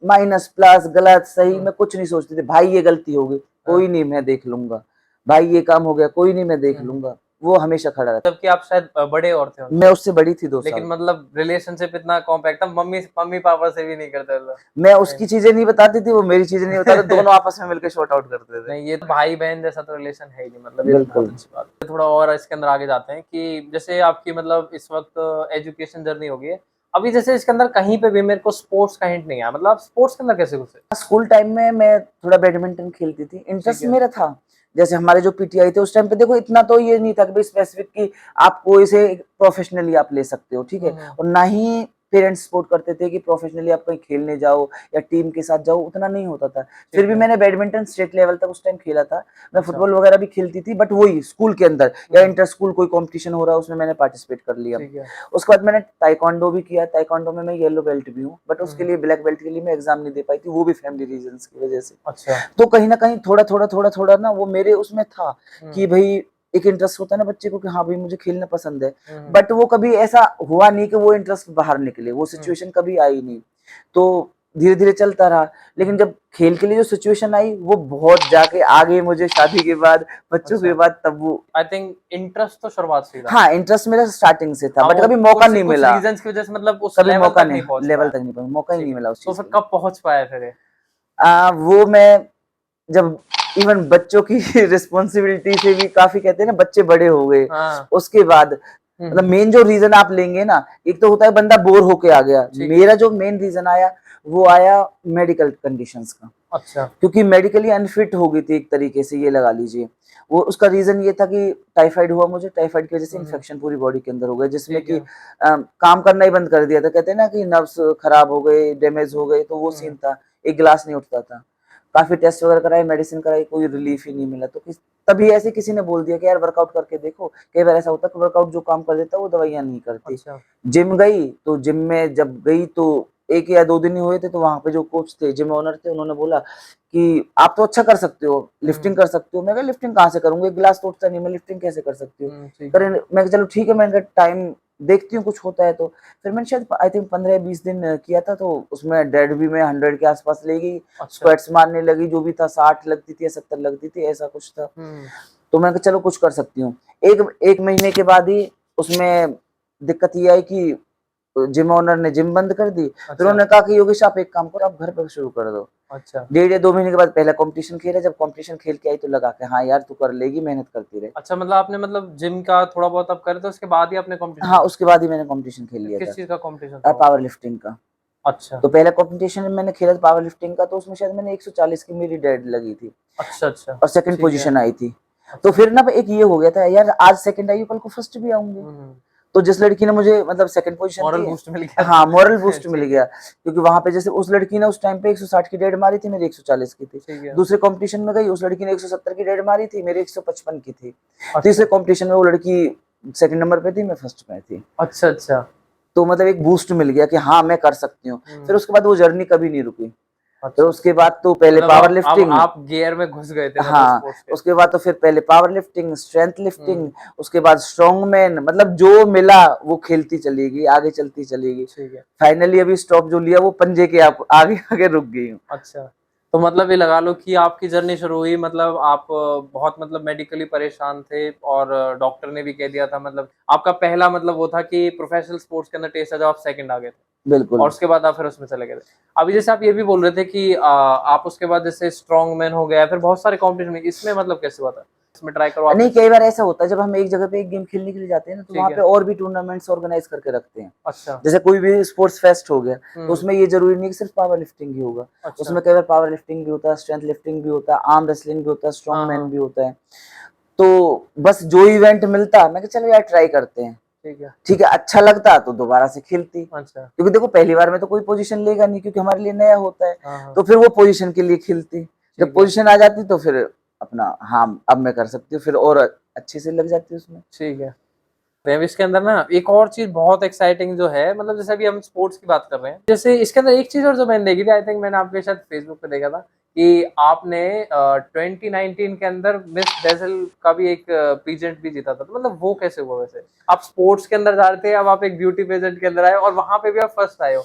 माइनस प्लस गलत सही हम्म। मैं कुछ नहीं सोचती थी। भाई ये गलती हो गई, हाँ। कोई नहीं मैं देख लूंगा, भाई ये काम हो गया, कोई नहीं मैं देख हम्म। लूंगा, वो हमेशा खड़ा रहता। जबकि आप शायद बड़े और थे उनसे, मैं उससे बड़ी थी 2 साल। लेकिन मतलब रिलेशनशिप इतना कॉम्पैक्ट था, मम्मी मम्मी पापा से भी नहीं करते थे। मैं नहीं उसकी चीजें नहीं बताती थी, वो मेरी चीजें नहीं बताते, दोनों आपस में मिलकर शॉर्ट आउट करते थे। नहीं ये तो भाई बहन जैसा तो रिलेशन है ही नहीं, मतलब ये तो बहुत बिल्कुल। अच्छी बात है। थोड़ा और इसके अंदर आगे जाते हैं कि जैसे आपकी मतलब इस वक्त एजुकेशन जर्नी हो गई है, अभी जैसे इसके अंदर कहीं पे भी मेरे को स्पोर्ट्स का हिंट नहीं आया, मतलब आप स्पोर्ट्स के अंदर कैसे घुसे? स्कूल टाइम में मैं थोड़ा बैडमिंटन खेलती थी, ठीक इंटरेस्ट है। मेरा था। जैसे हमारे जो पीटीआई थे उस टाइम पे, देखो इतना तो ये नहीं था कि भाई स्पेसिफिक कि आपको इसे प्रोफेशनली आप ले सकते हो, ठीक है, हम्म। और ना ही पेरेंट्स सपोर्ट करते थे कि प्रोफेशनली आप कहीं खेलने जाओ या टीम के साथ जाओ, उतना नहीं होता था। फिर ठीक भी है। मैंने बैडमिंटन स्टेट लेवल तक उस टाइम खेला था। मैं अच्छा। फुटबॉल वगैरह भी खेलती थी, बट वही स्कूल के अंदर या हम्म। इंटर स्कूल कोई कंपटीशन हो रहा है उसमें मैंने पार्टिसिपेट कर लिया। ठीक है। उसके बाद मैंने ताइक्वांडो भी किया, ताइक्वांडो में मैं येलो बेल्ट भी हूँ, बट उसके हम्म। लिए ब्लैक बेल्ट के लिए मैं एग्जाम नहीं दे पाई थी, वो भी फैमिली रीजंस की वजह से। अच्छा। तो कहीं ना कहीं थोड़ा थोड़ा थोड़ा थोड़ा ना वो मेरे उसमें था हम्म। कि भाई एक इंटरेस्ट होता है ना बच्चे को कि हाँ भाई मुझे खेलना पसंद है, हम्म। बट वो कभी ऐसा हुआ नहीं कि वो इंटरेस्ट बाहर निकले, वो हम्म। सिचुएशन कभी आई नहीं। तो धीरे धीरे चलता रहा, लेकिन हम्म। जब खेल के लिए जो सिचुएशन आई वो बहुत जाके आगे, मुझे शादी के बाद, बच्चों के अच्छा। बाद, तब वो। आई थिंक इंटरेस्ट तो शुरुआत से ही था। हाँ इंटरेस्ट मेरा स्टार्टिंग से था, हाँ बट वो कभी मौका कुछ नहीं कुछ मिला, रीजंस की वजह से मतलब उस कभी लेवल मौका तक नहीं, नहीं पहुंच लेवल पाया। तक नहीं पहुंचा, मौका ही ठीक नहीं है। मिला उस तो चीज फिर के लिए। कब पहुंच पाया फिर ये? वो मैं जब इवन बच्चों की रिस्पॉन्सिबिलिटी से भी काफी, कहते हैं ना बच्चे बड़े हो गए, हाँ। उसके बाद मतलब हम्म। मेन जो रीजन आप लेंगे ना, एक तो होता है बंदा बोर होके आ गया, ठीक है। मेरा जो मेन रीजन आया वो आया मेडिकल कंडीशंस का, अच्छा। क्योंकि मेडिकली अनफिट हो गई थी एक तरीके से, ये लगा लीजिए। वो उसका रीजन ये था कि टाइफाइड हुआ मुझे, टाइफाइड की वजह से हम्म। इन्फेक्शन पूरी बॉडी के अंदर हो गया, जिसमें ठीक कि है। काम करना ही बंद कर दिया था, कहते हैं ना कि नर्व्स खराब हो गए, डैमेज हो गए, तो वो हम्म। सीन था, एक गिलास नहीं उठता था। काफी टेस्ट वगैरह कराए, मेडिसिन कराई, कोई रिलीफ ही नहीं मिला। तो तभी ऐसे किसी ने बोल दिया कि यार वर्कआउट करके देखो, कई बार ऐसा होता है कि वर्कआउट जो काम कर देता है वो दवाइयां नहीं करती। अच्छा। जिम गई, तो जिम में जब गई तो 1 या 2 दिन ही हुए थे, तो वहां पे जो कोच थे, जिम ओनर थे, उन्होंने बोला कि आप तो अच्छा कर सकते हो, लिफ्टिंग कर सकते हो। मैं कहा लिफ्टिंग कहाँ से करूंगा, एक गिलास तो उठता नहीं, मैं लिफ्टिंग कैसे कर सकती हूँ। ठीक है। करें, मैं कहा, चलो ठीक है, मैंने टाइम देखती हूँ कुछ होता है तो। फिर मैंने शायद आई थिंक 15 या 20 दिन किया था, तो उसमें डेड भी मैं 100 के आसपास ले गई, अच्छा। स्क्वाट्स मारने लगी, जो भी था 60 लगती थी या 70 लगती थी, ऐसा कुछ था। हम्म। तो मैंने कहा चलो कुछ कर सकती हूँ। एक महीने के बाद ही उसमें दिक्कत ये आई कि जिम ओनर ने जिम बंद कर दी। फिर अच्छा। उन्होंने कहा कि योगेश आप एक काम करो, आप घर पे शुरू कर दो। अच्छा। 1.5 या 2 महीने के बाद पहला कंपटीशन खेला, जब कंपटीशन खेल के आई तो लगा कि हाँ यार तू कर लेगी, मेहनत करती रहे। अच्छा, मतलब आपने मतलब जिम का थोड़ा बहुत आप करे थे, उसके बाद ही आपने कंपटीशन हाँ, उसके बाद ही मैंने कंपटीशन खेल लिया किस था, चीज़ का कंपटीशन था वो? पावर लिफ्टिंग का। अच्छा। तो पहला कंपटीशन मैंने खेला था पावर लिफ्टिंग का, तो उसमें शायद मैंने 140 की मेरी डेड लगी थी अच्छा, अच्छा। और सेकंड ठीक है। पोजीशन आई थी। तो फिर ना एक ये हो गया था यार, आज सेकंड आई हूँ, कल को फर्स्ट भी आऊंगी। हुँ, तो जिस लड़की ने मुझे मतलब सेकंड पोजीशन मॉरल दी, बूस्ट मिल गया था। हाँ मोरल बूस्ट मिल ठीक गया, है, क्योंकि वहां पे जैसे उस लड़की ने उस टाइम पे 160 की डेड मारी थी, मेरी 140 की थी। ठीक है। दूसरे कंपटीशन में गई, उस लड़की ने 170 की डेड मारी थी, मेरी 155 की थी। तीसरे अच्छा, कंपटीशन में वो लड़की सेकंड नंबर पे थी, मैं फर्स्ट पे थी। अच्छा, अच्छा। तो मतलब एक बूस्ट मिल गया कि हाँ मैं कर सकती हूँ। हुँ, फिर उसके बाद वो जर्नी कभी नहीं रुकी। फिर अच्छा, उसके अच्छा। बाद तो पहले मतलब पावर अब लिफ्टिंग, आप गियर में घुस गए थे मतलब हाँ, स्पोर्ट्स के। उसके बाद तो फिर पहले पावर लिफ्टिंग, स्ट्रेंथ लिफ्टिंग, हुँ, उसके बाद स्ट्रॉन्गमैन, मतलब जो मिला वो खेलती चली गई, आगे चलती चली गई। ठीक है। फाइनली अभी स्टॉप जो लिया वो पंजे के आगे आगे रुक गई हूँ। अच्छा, तो मतलब ये लगा लो कि आपकी जर्नी शुरू हुई मतलब आप बहुत मतलब मेडिकली परेशान थे और डॉक्टर ने भी कह दिया था मतलब आपका पहला मतलब वो था कि प्रोफेशनल स्पोर्ट्स के अंदर टेस्ट है जब आप सेकंड आ गए थे और बिल्कुल। उसके बाद आप फिर उसमें चले गए थे। अभी जैसे आप ये भी बोल रहे थे कि आप उसके बाद जैसे स्ट्रॉन्ग मैन हो गया फिर बहुत सारे कॉम्पिटिशन में इसमें मतलब कैसे हुआ था? इसमें ट्राई करो नहीं, वापस? कई बार ऐसा होता है जब हम एक जगह पे एक गेम खेलने के लिए जाते हैं ना, तो ठीक वहाँ है। पे और भी टूर्नामेंट्स ऑर्गेनाइज करके रखते हैं। अच्छा। जैसे कोई भी स्पोर्ट्स फेस्ट हो गया, तो हुँ, उसमें ये जरूरी नहीं कि सिर्फ पावर लिफ्टिंग ही होगा। अच्छा। उसमें कई बार पावर लिफ्टिंग भी होता है, स्ट्रेंथ लिफ्टिंग भी होता है, आर्म रेसलिंग भी होता है, हाँ, स्ट्रॉन्ग मैन हाँ, भी होता है। तो बस जो इवेंट मिलता मैं चलो यार ट्राई करते हैं, ठीक है। ठीक है, अच्छा लगता तो दोबारा से खेलती, अच्छा। क्योंकि देखो पहली बार में तो कोई पोजीशन लेगा नहीं, क्योंकि हमारे लिए नया होता है। हाँ, हाँ, तो फिर वो पोजीशन के लिए खेलती, जब ठीक है, पोजीशन आ जाती तो फिर अपना हाँ अब मैं कर सकती हूँ, फिर और अच्छे से लग जाती है उसमें। ठीक है। अब इसके अंदर ना एक और चीज़ बहुत एक्साइटिंग जो है मतलब जैसे अभी हम स्पोर्ट्स की बात कर रहे हैं, जैसे इसके अंदर एक चीज़ और जो मैंने देखी थी आई थिंक मैंने आपके शायद फेसबुक पे देखा था कि आपने 2019 के अंदर मिस बेज़ल का भी एक पेजेंट भी जीता था, तो मतलब वो कैसे हुआ वैसे? आप स्पोर्ट्स के अंदर जा रहे थे, अब आप एक ब्यूटी पेजेंट के अंदर आए और वहाँ पे भी आप फर्स्ट आए हो,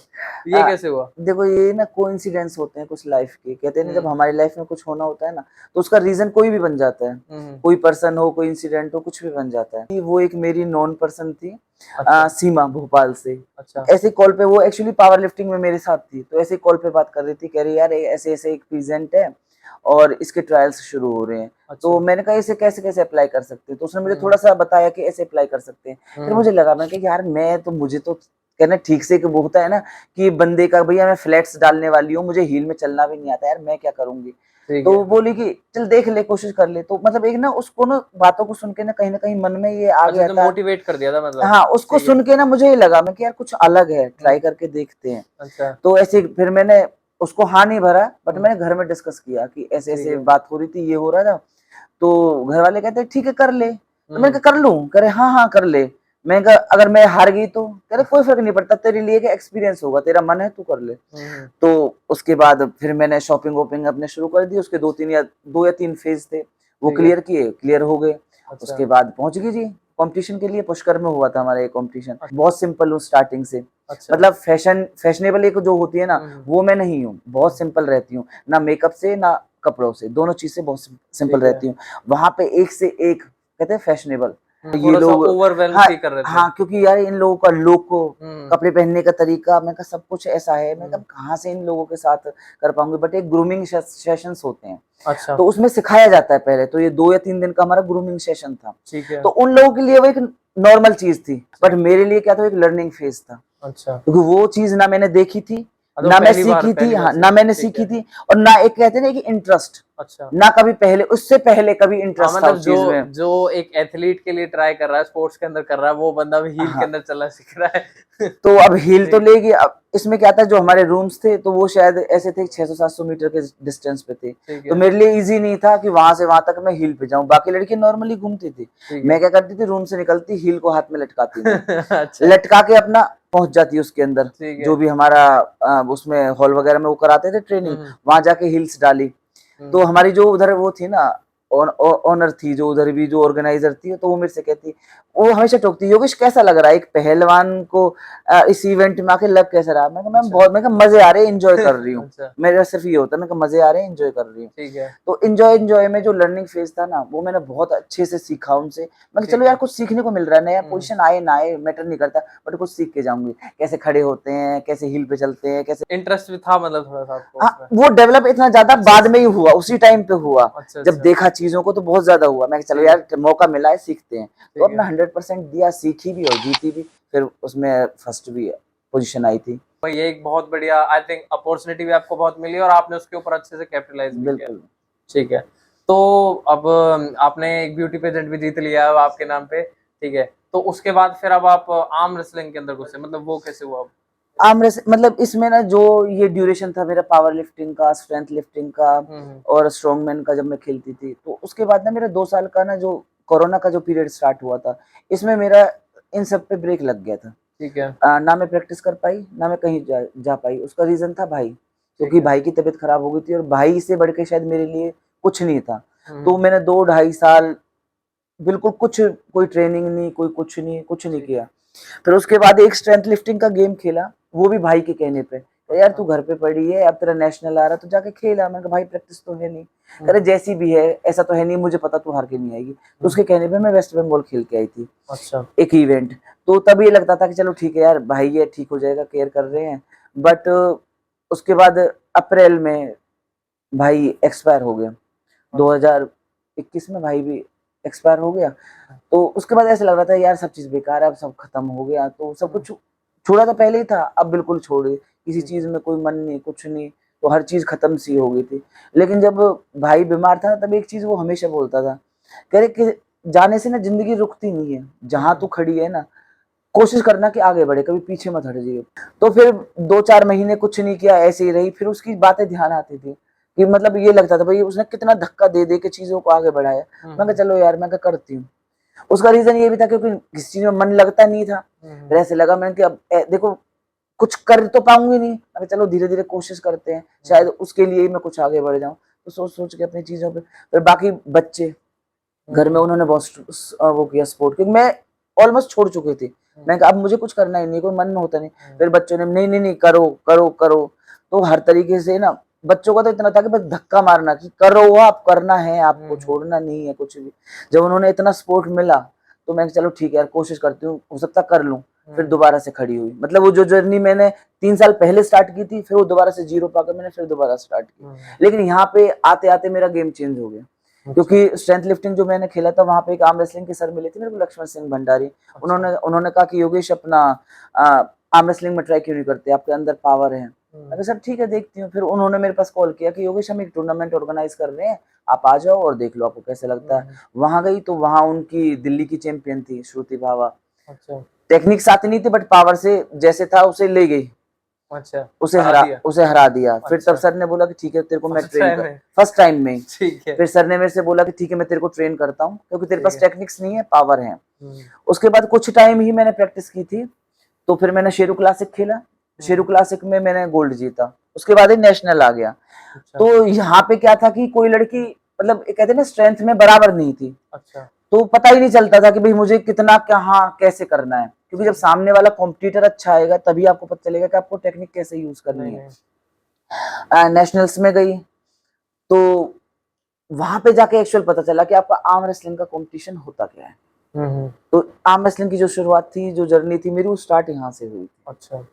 ये आ, कैसे हुआ? देखो ये ना कोइंसिडेंस होते हैं कुछ लाइफ के, कहते हैं ना जब हुँ, हमारी लाइफ में कुछ होना होता है ना, तो उसका रीजन कोई भी बन जाता है। हुँ, हुँ, कोई पर्सन हो, कोई इंसिडेंट हो, कुछ भी बन जाता है। वो एक मेरी नॉन पर्सन थी, अच्छा, सीमा भोपाल से। अच्छा, ऐसे कॉल पे वो एक्चुअली पावर लिफ्टिंग में मेरे साथ थी, तो ऐसे कॉल पे बात कर रही थी, कह रही यार ऐसे ऐसे एक प्रेजेंट है और इसके ट्रायल्स शुरू हो रहे हैं। तो अच्छा, मैंने कहा इसे कैसे कैसे अप्लाई कर सकते हैं, तो उसने मुझे हुँ, थोड़ा सा बताया कि ऐसे अप्लाई कर सकते हैं। फिर हुँ, मुझे लगा, मैं कि यार मैं तो मुझे तो कहना ठीक से कि वो होता है ना कि बंदे का भैया मैं फ्लैट्स डालने वाली हूँ, मुझे हील में चलना भी नहीं आता यार, मैं क्या करूंगी। ठीक तो है। वो बोली कि चल देख ले, कोशिश कर ले। तो मतलब एक ना उसको ना बातों को सुन के ना कहीं मन में ये आ अच्छा, गया तो था। मोटिवेट कर दिया था मतलब, हाँ, उसको ठीक है। सुन के ना मुझे ये लगा मैं कि यार कुछ अलग है, हुँ, ट्राई करके देखते हैं। अच्छा, तो ऐसे फिर मैंने उसको हाँ नहीं भरा, बट हुँ, मैंने घर में डिस्कस किया कि ऐसे ठीक ऐसे है। बात हो रही थी, ये हो रहा था। तो घर वाले कहते ठीक है कर ले, तो मैंने हुँ, कहा कर लूं, कह रहे हाँ हाँ कर ले। मैंने कहा अगर मैं हार गई तो, कह रहे कोई फर्क नहीं पड़ता, तेरे लिए एक्सपीरियंस होगा, तेरा मन है तू कर ले। हुँ, हुँ, तो उसके बाद फिर मैंने शॉपिंग वॉपिंग अपने शुरू कर दी, उसके 2 या 3 फेज थे, वो ठीक है। क्लियर किए, क्लियर हो गए। अच्छा, उसके बाद पहुंच गई जी कंपटीशन के लिए, पुष्कर में हुआ था हमारा ये कंपटीशन। अ बहुत सिंपल हूँ स्टार्टिंग से, अच्छा। मतलब फैशनेबल एक जो होती है ना, हुँ, हुँ, वो मैं नहीं हूँ, बहुत हुँ, सिंपल रहती हूँ, ना मेकअप से ना कपड़ों से, दोनों चीज से बहुत सिंपल ठीक है। रहती हूँ। वहां पे एक से एक कहते हैं फैशनेबल। ये थोड़ा-सा लोग, ओवरवेल्म हाँ फ़ील कर रहे थे। हाँ, क्योंकि यार इन लोगों का लुक, हुँ, कपड़े पहनने का तरीका, मैं कहा सब कुछ ऐसा है, मैं हुँ, कहा कहाँ से इन लोगों के साथ कर पाऊंगी। बट एक ग्रूमिंग सेशंस होते हैं, अच्छा, तो उसमें सिखाया जाता है पहले, तो ये 2 या 3 दिन का हमारा ग्रूमिंग सेशन था। ठीक है, तो उन लोगों के लिए वो एक नॉर्मल चीज थी, बट अच्छा, मेरे लिए क्या था, एक लर्निंग फेज था, अच्छा। क्योंकि वो चीज ना मैंने देखी थी, तो ना मैं सीखी थी, पहली बार हाँ सीख ना रहे हैं, मैंने ठीक सीखी है, थी, और ना एक कहते हैं ना कि इंटरेस्ट, अच्छा। ना कभी पहले, उससे पहले कभी हाँ, इंटरेस्ट था मतलब उस जो चीज में। जो एक एथलीट के लिए ट्राई कर रहा है, स्पोर्ट्स के अंदर कर रहा है, वो बंदा भी हील के हाँ, अंदर चलना सीख रहा है। तो अब हील तो ठीक है, लेगी। अब इसमें क्या था, जो हमारे रूम्स थे तो वो शायद ऐसे थे 600-700 मीटर के डिस्टेंस पे थे, ठीक तो है, मेरे लिए इजी नहीं था कि वहां से वहां तक मैं हील पे जाऊं। बाकी लड़की नॉर्मली घूमती थी, ठीक मैं है। क्या करती थी, रूम से निकलती हील को हाथ में लटकाती, मैं अच्छा, लटका के अपना पहुंच जाती उसके अंदर, ठीक जो है। भी हमारा उसमें हॉल वगैरह में वो कराते थे हुँ, ट्रेनिंग, हुँ, वहां जाके हील्स डाली। हुँ, तो हमारी जो उधर वो थी ना ऑनर थी जो उधर भी, जो ऑर्गेनाइजर थी, तो वो मेरे से कहती, वो हमेशा टोकती, योगेश कैसा लग रहा है एक पहलवान को इस इवेंट में आके, लग कैसा रहा? मैं कहा मैम अच्छा। बहुत, मैं कहा मजे आ रहे हैं, एंजॉय कर रही हूँ। अच्छा। मेरा सिर्फ ये होता है, मैं कहा मजे आ रहे हैं, एंजॉय कर रही हूँ। ठीक है। तो एंजॉय में जो लर्निंग फेज था ना, वो मैंने बहुत अच्छे से सीखा उनसे। मैं ठीक चलो यार है। कुछ सीखने को मिल रहा है, नया हम्म। पोजीशन आए ना आए मैटर नहीं करता, बट कुछ सीख के जाऊंगी, कैसे खड़े होते हैं, कैसे हील पे चलते हैं, कैसे। इंटरेस्ट भी था मतलब थोड़ा सा आपको हाँ, उसमें? वो डेवलप इतना ज्यादा अच्छा बाद अच्छा। में ही हुआ, उसी टाइम पे हुआ। अच्छा जब अच्छा। देखा चीजों को तो बहुत ज्यादा हुआ, मैं कहा, चलो ठीक है। यार मौका मिला है, सीखते हैं। तो ठीक अपना है। 100% दिया, सीखी भी और जीती भी, फिर उसमें फर्स्ट भी पोजीशन आई थी। भाई ये एक बहुत बढ़िया आई थिंक अपॉर्चुनिटी भी आपको बहुत मिली और आपने उसके ऊपर अच्छे से कैपिटलाइज भी किया। बिल्कुल। ठीक है। तो अब आपने एक ब्यूटी पेजेंट भी जीत लिया है अब आपके नाम पे, ठीक है। तो उसके बाद फिर अब आप आर्म रेसलिंग के अंदर घुसे, मतलब वो कैसे हुआ अब? मतलब इसमें ना जो ये ड्यूरेशन था मेरा पावर लिफ्टिंग का, स्ट्रेंथ लिफ्टिंग का हम्म। और स्ट्रॉन्गमैन का, जब मैं खेलती थी, तो उसके बाद ना मेरा 2 साल का ना जो कोरोना का जो पीरियड स्टार्ट हुआ था, इसमें मेरा इन सब पे ब्रेक लग गया था। ठीक है। ना मैं प्रैक्टिस कर पाई, ना मैं कहीं जा पाई। उसका रीजन था भाई, ठीक क्योंकि है। भाई की तबीयत खराब हो गई थी और भाई से बढ़ के शायद मेरे लिए कुछ नहीं था। तो हम्म। मैंने 2 ढाई साल बिल्कुल कुछ, कोई ट्रेनिंग नहीं, कोई कुछ नहीं, कुछ नहीं ठीक है। किया। फिर उसके बाद एक स्ट्रेंथ लिफ्टिंग का गेम खेला, वो भी भाई के कहने पे। कहा, यार तू अच्छा। घर पे पड़ी है, अब तेरा नेशनल आ रहा है, तो जाके खेला। मैंने कहा भाई प्रैक्टिस तो है नहीं। कह रहे हम्म। जैसी भी है, ऐसा तो है नहीं, मुझे पता तू हार के नहीं आएगी। तो हम्म। उसके कहने पे मैं वेस्ट बंगाल खेल के आई थी अच्छा। एक इवेंट। तो तब ये लगता था कि चलो ठीक है यार, भाई ये ठीक हो जाएगा, केयर कर रहे हैं। बट उसके बाद अप्रैल में भाई एक्सपायर हो गया। अच्छा। 2021 में भाई भी एक्सपायर हो गया। तो उसके बाद ऐसा लग रहा था यार सब चीज बेकार है, अब सब खत्म हो गया, तो सब हम्म। कुछ छोड़ा तो पहले ही था, अब बिल्कुल छोड़े, किसी ठीक चीज है। में कोई मन नहीं, कुछ नहीं। तो हर चीज खत्म सी हो गई थी। लेकिन जब भाई बीमार था तब एक चीज वो हमेशा बोलता था, कह रहे कि जाने से ना जिंदगी रुकती नहीं है, जहां तू खड़ी है ना, कोशिश करना कि आगे बढ़े, कभी पीछे मत हट जाइए। तो फिर 2 4 महीने कुछ नहीं किया, ऐसे ही रही। फिर उसकी बातें ध्यान आती थी कि मतलब ये लगता था भाई उसने कितना धक्का दे दे के चीजों को आगे बढ़ाया। मैं कहा चलो यार, मैं कहा करती हूँ। उसका रीजन ये भी था क्योंकि किसी चीज में मन लगता नहीं था। फिर ऐसे लगा मैंने कि अब देखो कुछ कर तो पाऊंगी नहीं, अगर चलो धीरे धीरे कोशिश करते हैं, शायद उसके लिए ही मैं कुछ आगे बढ़ जाऊं। तो सोच सोच के अपनी चीजों पे, फिर बाकी बच्चे घर में उन्होंने बहुत वो किया सपोर्ट, क्योंकि मैं ऑलमोस्ट छोड़ चुकी थी। मैं कहा अब मुझे कुछ करना ही नहीं, कोई मन में होता नहीं। फिर बच्चों ने नहीं नहीं नहीं, करो करो करो। तो हर तरीके से ना, बच्चों का तो इतना था कि बस धक्का मारना कि करो, आप करना है, आपको छोड़ना नहीं है कुछ भी। जब उन्होंने इतना सपोर्ट मिला, तो मैं चलो ठीक है यार, कोशिश करती हूँ, हो सकता कर लूँ। फिर दोबारा से खड़ी हुई, मतलब वो जो जर्नी मैंने 3 साल पहले स्टार्ट की थी, फिर वो दोबारा से जीरो पाकर मैंने फिर दोबारा स्टार्ट की। लेकिन यहाँ पे आते आते मेरा गेम चेंज हो गया, क्योंकि स्ट्रेंथ लिफ्टिंग जो मैंने खेला था, वहां पे एक आर्म रेसलिंग के सर मिले थे मेरे को, लक्ष्मण सिंह भंडारी। उन्होंने कहा कि योगेश अपना आर्म रेसलिंग में ट्राई क्यों नहीं करते, आपके अंदर पावर है। मैं कहा सर ठीक है, देखती हूँ। फिर उन्होंने मेरे पास कॉल किया कि योगेश हम एक टूर्नामेंट ऑर्गेनाइज कर रहे हैं, आप आ जाओ और देख लो आपको कैसे लगता है। वहां गई तो वहां उनकी दिल्ली की चैंपियन थी श्रुति भावा। अच्छा। टेक्निक साथ नहीं थी, बट पावर से जैसे था उसे ले गई, अच्छा। उसे हरा हरा दिया। उसे हरा दिया। फिर तब अच्छा। सर ने बोला कि ठीक है तेरे को मैं फर्स्ट ट्रेन टाइम कर, है। फर्स्ट टाइम में ही। ठीक है। फिर सर ने मेरे से बोला कि ठीक है मैं तेरे को ट्रेन करता हूँ, क्योंकि तेरे ठीक पास है। टेक्निक्स नहीं है, पावर है। हम्म। उसके बाद कुछ टाइम ही मैंने प्रैक्टिस की थी, तो फिर मैंने शेरू क्लासिक खेला। शेरू क्लासिक में मैंने गोल्ड जीता, उसके बाद ही नेशनल आ गया। अच्छा। तो यहाँ पे क्या था कि कोई लड़की, मतलब कहते हैं ना, स्ट्रेंथ में बराबर नहीं थी। अच्छा। तो पता ही नहीं चलता था कि भाई मुझे कितना कहाँ कैसे करना है, क्योंकि जब सामने वाला कॉम्पिटिटर अच्छा आएगा तभी आपको पता चलेगा कि आपको टेक्निक कैसे यूज करनी नहीं है। नहीं। नेशनल्स में गई, तो वहां पे जाके एक्चुअल पता चला कि आपका आर्म रेसलिंग का कंपटीशन होता क्या है। हम्म। तो आर्म रेसलिंग की जो शुरुआत थी, जो जर्नी थी मेरी, वो स्टार्ट यहाँ से हुई। अच्छा।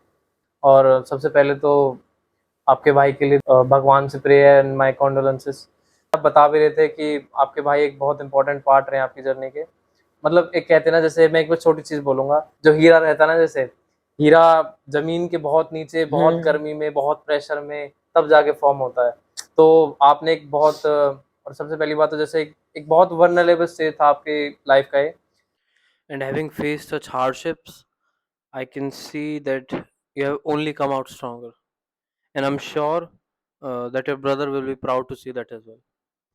और सबसे पहले तो आपके भाई के लिए भगवान से प्रेयर एंड माय कॉन्डोलेंसेस। आप बता भी रहे थे कि आपके भाई एक बहुत इंपॉर्टेंट पार्ट रहे आपकी जर्नी के। मतलब एक कहते हैं ना, जैसे मैं एक बार छोटी चीज़ बोलूँगा, जो हीरा रहता है ना, जैसे हीरा जमीन के बहुत नीचे, बहुत गर्मी में, बहुत प्रेशर में तब जाके फॉर्म होता है। तो आपने एक बहुत और सबसे पहली बात तो जैसे एक बहुत वर्नरेबल स्टेज था आपकी लाइफ का ये। And having faced such hardships, I can see that you have only come out stronger, and I'm sure that your brother will be proud to see that as well.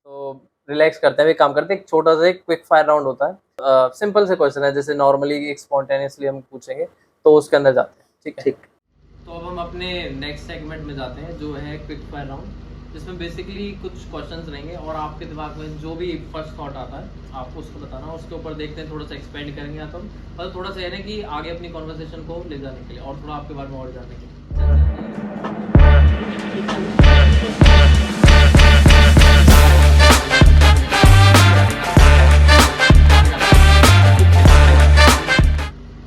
तो रिलैक्स करते हैं, एक काम करते हैं, एक छोटा सा एक क्विक फायर राउंड होता है। सिंपल से क्वेश्चन है, जैसे नॉर्मली एक स्पॉन्टेनियसली हम पूछेंगे, तो उसके अंदर जाते हैं, ठीक है? ठीक। तो अब हम अपने नेक्स्ट सेगमेंट में जाते हैं, जो है क्विक फायर राउंड। जिसमें बेसिकली कुछ क्वेश्चंस रहेंगे और आपके दिमाग में जो भी फर्स्ट थॉट आता है आप उसको बताना, उसके ऊपर देखते हैं थोड़ा सा एक्सपेंड करेंगे या तो मतलब थोड़ा सा है ना कि आगे अपनी कॉन्वर्सेशन को ले जाने के लिए और थोड़ा आपके बारे में और जानने के लिए।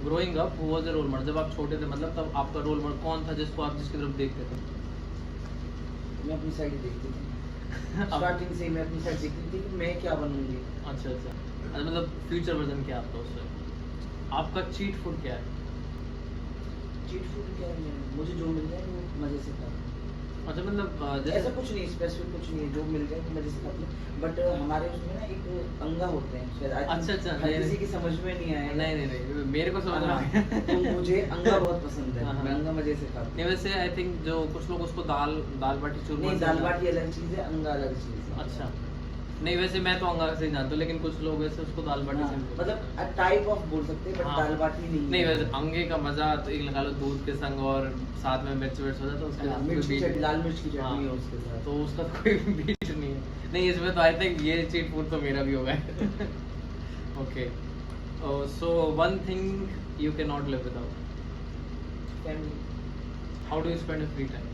Growing up who was your role model? जब आप छोटे थे मतलब तब आपका रोल मॉडल कौन था जिसको आप जिसकी तरफ देखते थे? मैं अपनी साइड ही देखती थी स्टार्टिंग से ही मैं अपनी साइड देखती थी कि मैं क्या बनूंगी। अच्छा अच्छा अच्छा, मतलब फ्यूचर वर्जन क्या आपका उससे? आपका चीट फूड क्या है? चीट फूड क्या है, मुझे जो मिल जाए वो मजे से खाता हूँ। अच्छा मतलब ऐसा जैसे कुछ नहीं, स्पेसिफिक कुछ नहीं है, जो मिल जाए वो मजे से खाती हूँ। बट हमारे उसमें ना एक अंगा होते हैं शायद, I think अच्छा, अच्छा, हर नहीं, किसी नहीं। की समझ में नहीं आएगा। नहीं मेरे को समझ में आ हाँ, गया। तो मुझे अंगा बहुत पसंद है, हाँ, हाँ। मैं अंगा मजे से खाता हूँ। नहीं वैसे आई थिंक जो कुछ लोग उसको दाल दाल बाटी चूरमा नहीं, से दाल जानते बाटी अलग चीज है, अंगा अलग चीज है। हैं। अच्छा नहीं वैसे मैं तो अंगा से ही जानता हूँ लेकिन कुछ लोग वैसे उसको दाल बाटी हाँ, से भी बोलते हैं। मतलब टाइप ऑफ बोल सकते हैं, बट हाँ। दाल बाटी नहीं नहीं है। वैसे अंगे का मजा तो एक लगा लो दूध के संग और साथ में मिर्च विर्च हो जाए तो उसके हाँ, साथ कोई मिर्च की बीट चटनी, लाल मिर्च की हाँ, चटनी है उसके साथ। तो उसका कोई बीट नहीं है। नहीं इसमें तो आई थिंक ये चीट फूड तो मेरा भी होगा। Okay so one thing you can not live without? Family, how do you spend free time?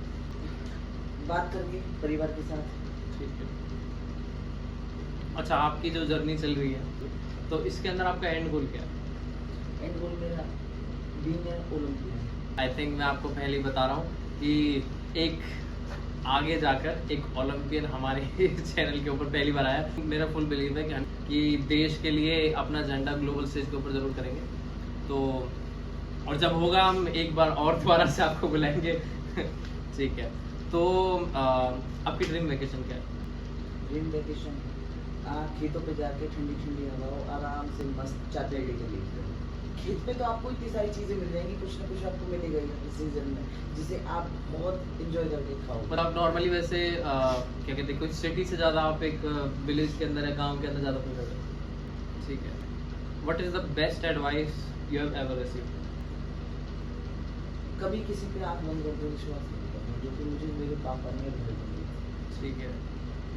बात करके परिवार के साथ। ठीक है। अच्छा आपकी जो जर्नी चल रही है तो इसके अंदर आपका एंड गोल क्या है? एंड गोल मेरा being an Olympian. I think मैं आपको पहले ही बता रहा हूँ कि एक आगे जाकर एक ओलंपियन हमारे चैनल के ऊपर पहली बार आया। मेरा फुल बिलीव है कि देश के लिए अपना झंडा ग्लोबल स्टेज के ऊपर जरूर करेंगे। तो और जब होगा हम एक बार और दोबारा से आपको बुलाएंगे। ठीक है तो आपकी ड्रीम वेकेशन क्या है? ड्रीम वेकेशन खेतों पे जाके ठंडी ठंडी हवा, आराम से मस्त चाय लेके लेके खेत पे तो आपको इतनी सारी चीजें मिल जाएंगी, कुछ ना कुछ आपको मिलेगा ही इस सीजन में, जिसे आप बहुत इंजॉय करके खाओ। मतलब आप नॉर्मली वैसे क्या कहते हैं कोई सिटी से ज़्यादा आप एक विलेज के अंदर या गांव के अंदर ज़्यादा प्रेफर करते हैं? ठीक है। What is the best advice you have ever received? कभी किसी पे आंख बंद करके विश्वास नहीं करना, जो कि मुझे मेरे पापा ने बताया। ठीक है।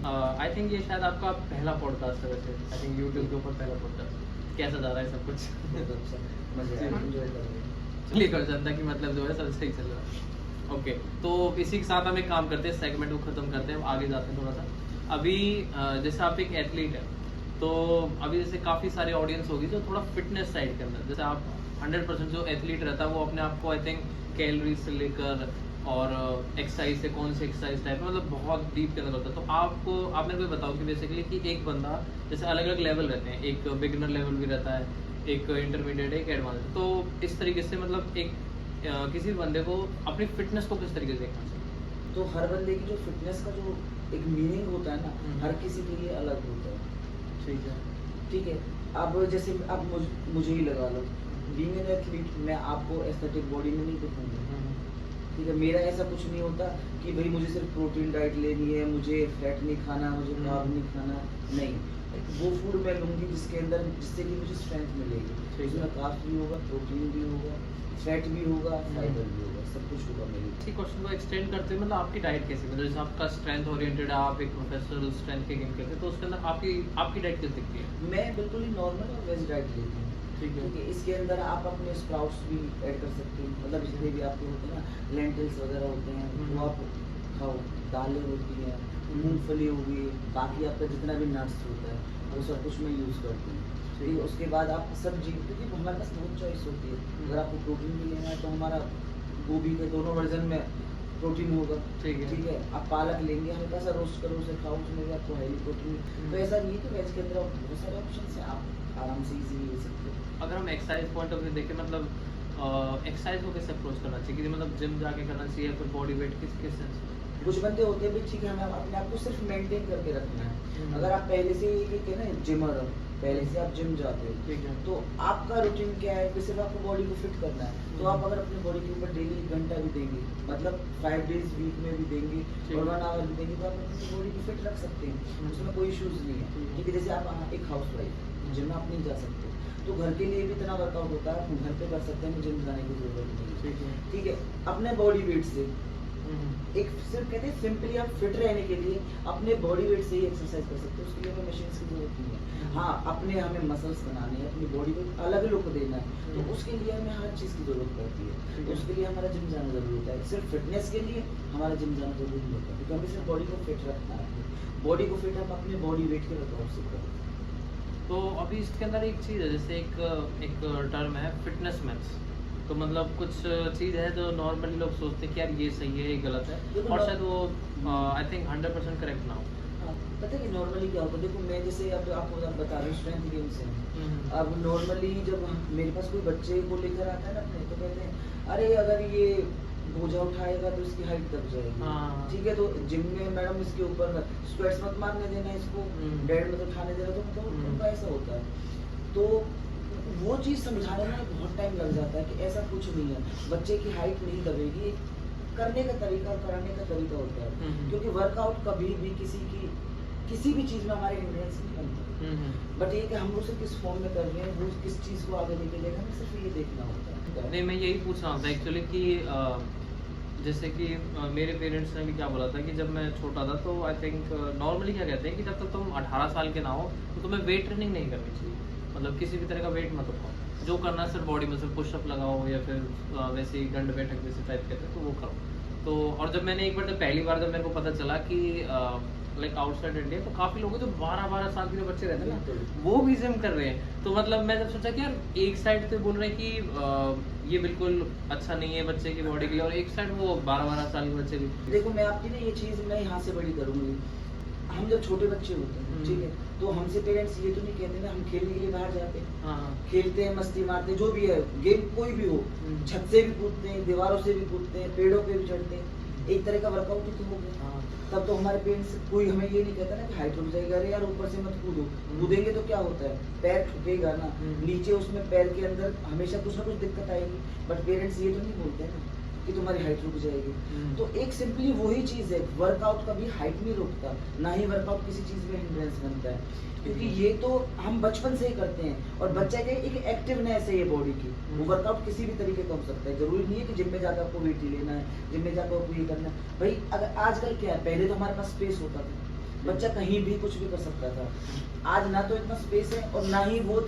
आई थिंक ये शायद आपका पहला पॉडकास्ट है वैसे, आई थिंक यूट्यूब के ऊपर पहला पॉडकास्ट। कैसा जा रहा है सब कुछ? बहुत अच्छा, मजे आए, एंजॉय कर रहे हैं। चलिए कर जनता की मतलब जो है सब सही चल रहा है। ओके तो इसी के साथ हम एक काम करते हैं, सेगमेंट को ख़त्म करते हैं, आगे जाते हैं थोड़ा सा। अभी जैसे आप एक एथलीट है तो अभी जैसे काफ़ी सारे ऑडियंस होगी जो थोड़ा फिटनेस साइड के अंदर, जैसे आप 100% जो एथलीट रहता है वो अपने आप को आई थिंक कैलोरीज से लेकर और एक्सरसाइज से कौन सी एक्सरसाइज टाइप में मतलब बहुत डीप के अंदर होता है। तो आपको आप मेरे को बताओ कि बेसिकली कि एक बंदा जैसे अलग अलग लेवल रहते हैं, एक बिगिनर लेवल भी रहता है, एक इंटरमीडिएट है, एक एडवांस। तो इस तरीके से मतलब एक किसी बंदे को अपनी फिटनेस को किस तरीके से देखना चाहिए? तो हर बंदे की जो फिटनेस का जो एक मीनिंग होता है ना, हम्म। हर किसी के लिए अलग होता है। ठीक है। ठीक है, अब जैसे अब मुझे ही लगा लो, बीइंग एन एथलीट मैं आपको एस्थेटिक बॉडी में नहीं दिखूंगा। ठीक है, मेरा ऐसा कुछ नहीं होता कि भाई मुझे सिर्फ प्रोटीन डाइट लेनी है, मुझे फैट नहीं खाना, मुझे कार्ब नहीं खाना, नहीं। वो फूड मैं लूँगी जिसके अंदर जिससे कि मुझे स्ट्रेंथ मिलेगी, उसमें कार्ब भी होगा, प्रोटीन भी होगा, फैट भी होगा, फाइबर भी होगा, सब कुछ होगा मेरे लिए। इसी क्वेश्चन को एक्सटेंड करते हैं, मतलब आपकी डाइट कैसी, मतलब जैसे आपका स्ट्रेंथ ओरिएंटेड है, आप एक प्रोफेशनल स्ट्रेंथ के गेम करते हैं, तो उसके अंदर आपकी डाइट कैसी दिखती है? मैं बिल्कुल ही नॉर्मल और वेज डाइट लेती हूँ। ठीक है। ठीक है, इसके अंदर आप अपने स्प्राउट्स भी ऐड कर सकते हैं, मतलब जितने भी आपके होते हैं ना, लेंटिल्स वगैरह होते हैं वो आप खाओ, दालें होती हैं, मूंगफली होगी, बाकी आपका जितना भी नट्स होता है वो सब कुछ मैं यूज़ करती हूँ। ठीक है, उसके बाद आप सब्जी, क्योंकि हमारे पास बहुत चॉइस होती है, अगर आपको प्रोटीन भी लेना है तो हमारा गोभी के दोनों वर्जन में प्रोटीन होगा। ठीक है। ठीक है, आप पालक लेंगे, हल्का सा रोस्ट करो उसे खाओ, उसमें भी आपको हाईली प्रोटीन। तो ऐसा नहीं है कि वेज के अंदर बहुत सारे ऑप्शन हैं, आप आराम से इजीली ले सकते हो। अगर हम एक्सरसाइज पॉइंट ऑफ व्यू देखें, मतलब एक्सरसाइज को कैसे अप्रोच करना चाहिए, कि मतलब जिम जाके करना चाहिए या फिर बॉडी वेट किस सेंस में? कुछ बंदे होते हैं भाई, ठीक है, हमें अपने आप को सिर्फ मेंटेन करके रखना है। अगर आप पहले से ही ना जिमर हो, पहले से आप जिम जाते हो, ठीक है। तो आपका रूटीन क्या है कि सिर्फ आपको बॉडी को फिट करना है। तो आप अगर अपनी बॉडी के ऊपर डेली 1 घंटा भी देंगे, मतलब 5 डेज वीक में भी देंगे और 1 आवर भी देंगे, तो आप अपनी बॉडी को फिट रख सकते हैं, उसमें कोई इश्यूज नहीं है। ठीक है, जैसे आप एक हाउस वाइफ, जिम आप नहीं जा सकते, तो घर के लिए भी इतना वर्कआउट होता है, आप घर पे कर सकते हैं, जिम जाने की जरूरत नहीं है। ठीक है। ठीक है, अपने बॉडी वेट से एक सिर्फ कहते हैं सिंपली आप फिट रहने के लिए अपने बॉडी वेट से ही एक्सरसाइज कर सकते हो, उसके लिए हमें मशीन्स की जरूरत नहीं है। हाँ, अपने हमें मसल्स बनाने हैं, अपनी बॉडी को अलग लुक देना है, तो उसके लिए हमें हर चीज़ की जरूरत पड़ती है। तो उसके लिए हमारा जिम जाना जरूरी होता है। सिर्फ फिटनेस के लिए हमारा जिम जाना जरूरी नहीं होता, क्योंकि हमें सिर्फ बॉडी को फिट रखना है। बॉडी को फिट हम अपने बॉडी वेट के वर्कआउट से करते हैं। तो अभी इसके अंदर एक चीज़ है, जैसे एक टर्म है फिटनेस मैथ्स। तो मतलब कुछ चीज़ है जो नॉर्मली लोग सोचते हैं कि यार ये सही है, ये गलत है, और शायद वो आई थिंक 100% करेक्ट ना हो। हाँ, पता है कि नॉर्मली क्या होता है, देखो मैं जैसे अब आपको बता रहा हूँ स्ट्रेंथ गेम्स हैं। अब नॉर्मली जब मेरे पास कोई बच्चे को लेकर आता है ना अपने, तो कहते हैं अरे अगर ये बोझा उठाएगा तो इसकी हाइट दब जाएगी। हाँ। ठीक है, तो जिम में मैडम इसके ऊपर स्क्वाट्स मत मारने देना इसको, डेड मत उठाने देना, तो मतलब उनका ऐसा होता है। तो वो चीज़ समझाने में बहुत टाइम लग जाता है कि ऐसा कुछ नहीं है, बच्चे की हाइट नहीं दबेगी, करने का तरीका, कराने का तरीका होता है। क्योंकि वर्कआउट कभी भी किसी भी चीज़ में हमारे हिंड्रेंस नहीं बनता। बट ये कि हम लोग किस फॉर्म में कर रहे हैं, वो किस चीज़ को आगे लेके जाएगा, हमें सिर्फ ये देखना होता है। नहीं, मैं यही पूछ रहा था एक्चुअली कि जैसे कि मेरे पेरेंट्स ने भी क्या बोला था कि जब मैं छोटा था, तो आई थिंक नॉर्मली क्या कहते हैं कि जब तक तुम 18 साल के ना हो तो तुम्हें वेट ट्रेनिंग नहीं करनी चाहिए। मतलब किसी भी तरह का वेट मत उठाओ, जो करना है सिर्फ बॉडी में सिर्फ पुशअप लगाओ या फिर वैसे ही गंड बैठक जैसे टाइप कहते हैं, तो वो करो। तो और जब मैंने एक बार, जब पहली बार जब मेरे को पता चला कि लाइक आउटसाइड इंडिया तो काफ़ी लोग जो 12-12 साल के जो बच्चे रहते हैं ना, वो भी जिम कर रहे हैं। तो मतलब मैं जब सोचा कि यार एक साइड तो बोल रहे हैं कि ये बिल्कुल अच्छा नहीं है बच्चे की बॉडी के लिए, और एक साइड वो 12-12 साल के बच्चे भी। देखो मैं आपकी ना ये चीज़ मैं यहाँ से बड़ी करूँगी। हम जब छोटे बच्चे होते हैं, ठीक है, तो हमसे पेरेंट्स ये तो नहीं कहते ना हम खेलने के लिए बाहर जाते हैं। हाँ। खेलते हैं, मस्ती मारते हैं, जो भी है गेम कोई भी हो, छत से भी कूदते हैं, दीवारों से भी कूदते हैं, पेड़ों पे भी चढ़ते हैं, एक तरह का वर्कआउट ही तो हो गया। तब तो हमारे पेरेंट्स कोई हमें ये नहीं कहता ना कि हाइट रुक जाएगी, अरे यार ऊपर से मत कूदो, कूदेंगे तो क्या होता है, पैर ठुकेगा ना, नीचे उसमें पैर के अंदर हमेशा कुछ ना कुछ दिक्कत आएगी। बट पेरेंट्स ये तो नहीं बोलते हैं ना कि तुम्हारी हाइट रुक जाएगी। तो एक सिंपली वही चीज़ है, वर्कआउट कभी हाइट नहीं रुकता, ना ही वर्कआउट किसी चीज़ में हिंड्रेंस बनता है, क्योंकि ये तो हम बचपन से ही करते हैं। और बच्चा के एक एक्टिवनेस है ये बॉडी की, वो वर्कआउट किसी भी तरीके का हो सकता है। जरूरी नहीं है कि जिम में जाकर आपको वेट ही लेना है, जिम में जाकर आपको ये करना है। भाई अगर आजकल क्या है, पहले तो हमारे पास स्पेस होता था, बच्चा कहीं भी कुछ भी कर सकता था। आज ना तो इतना स्पेस है और ना ही वो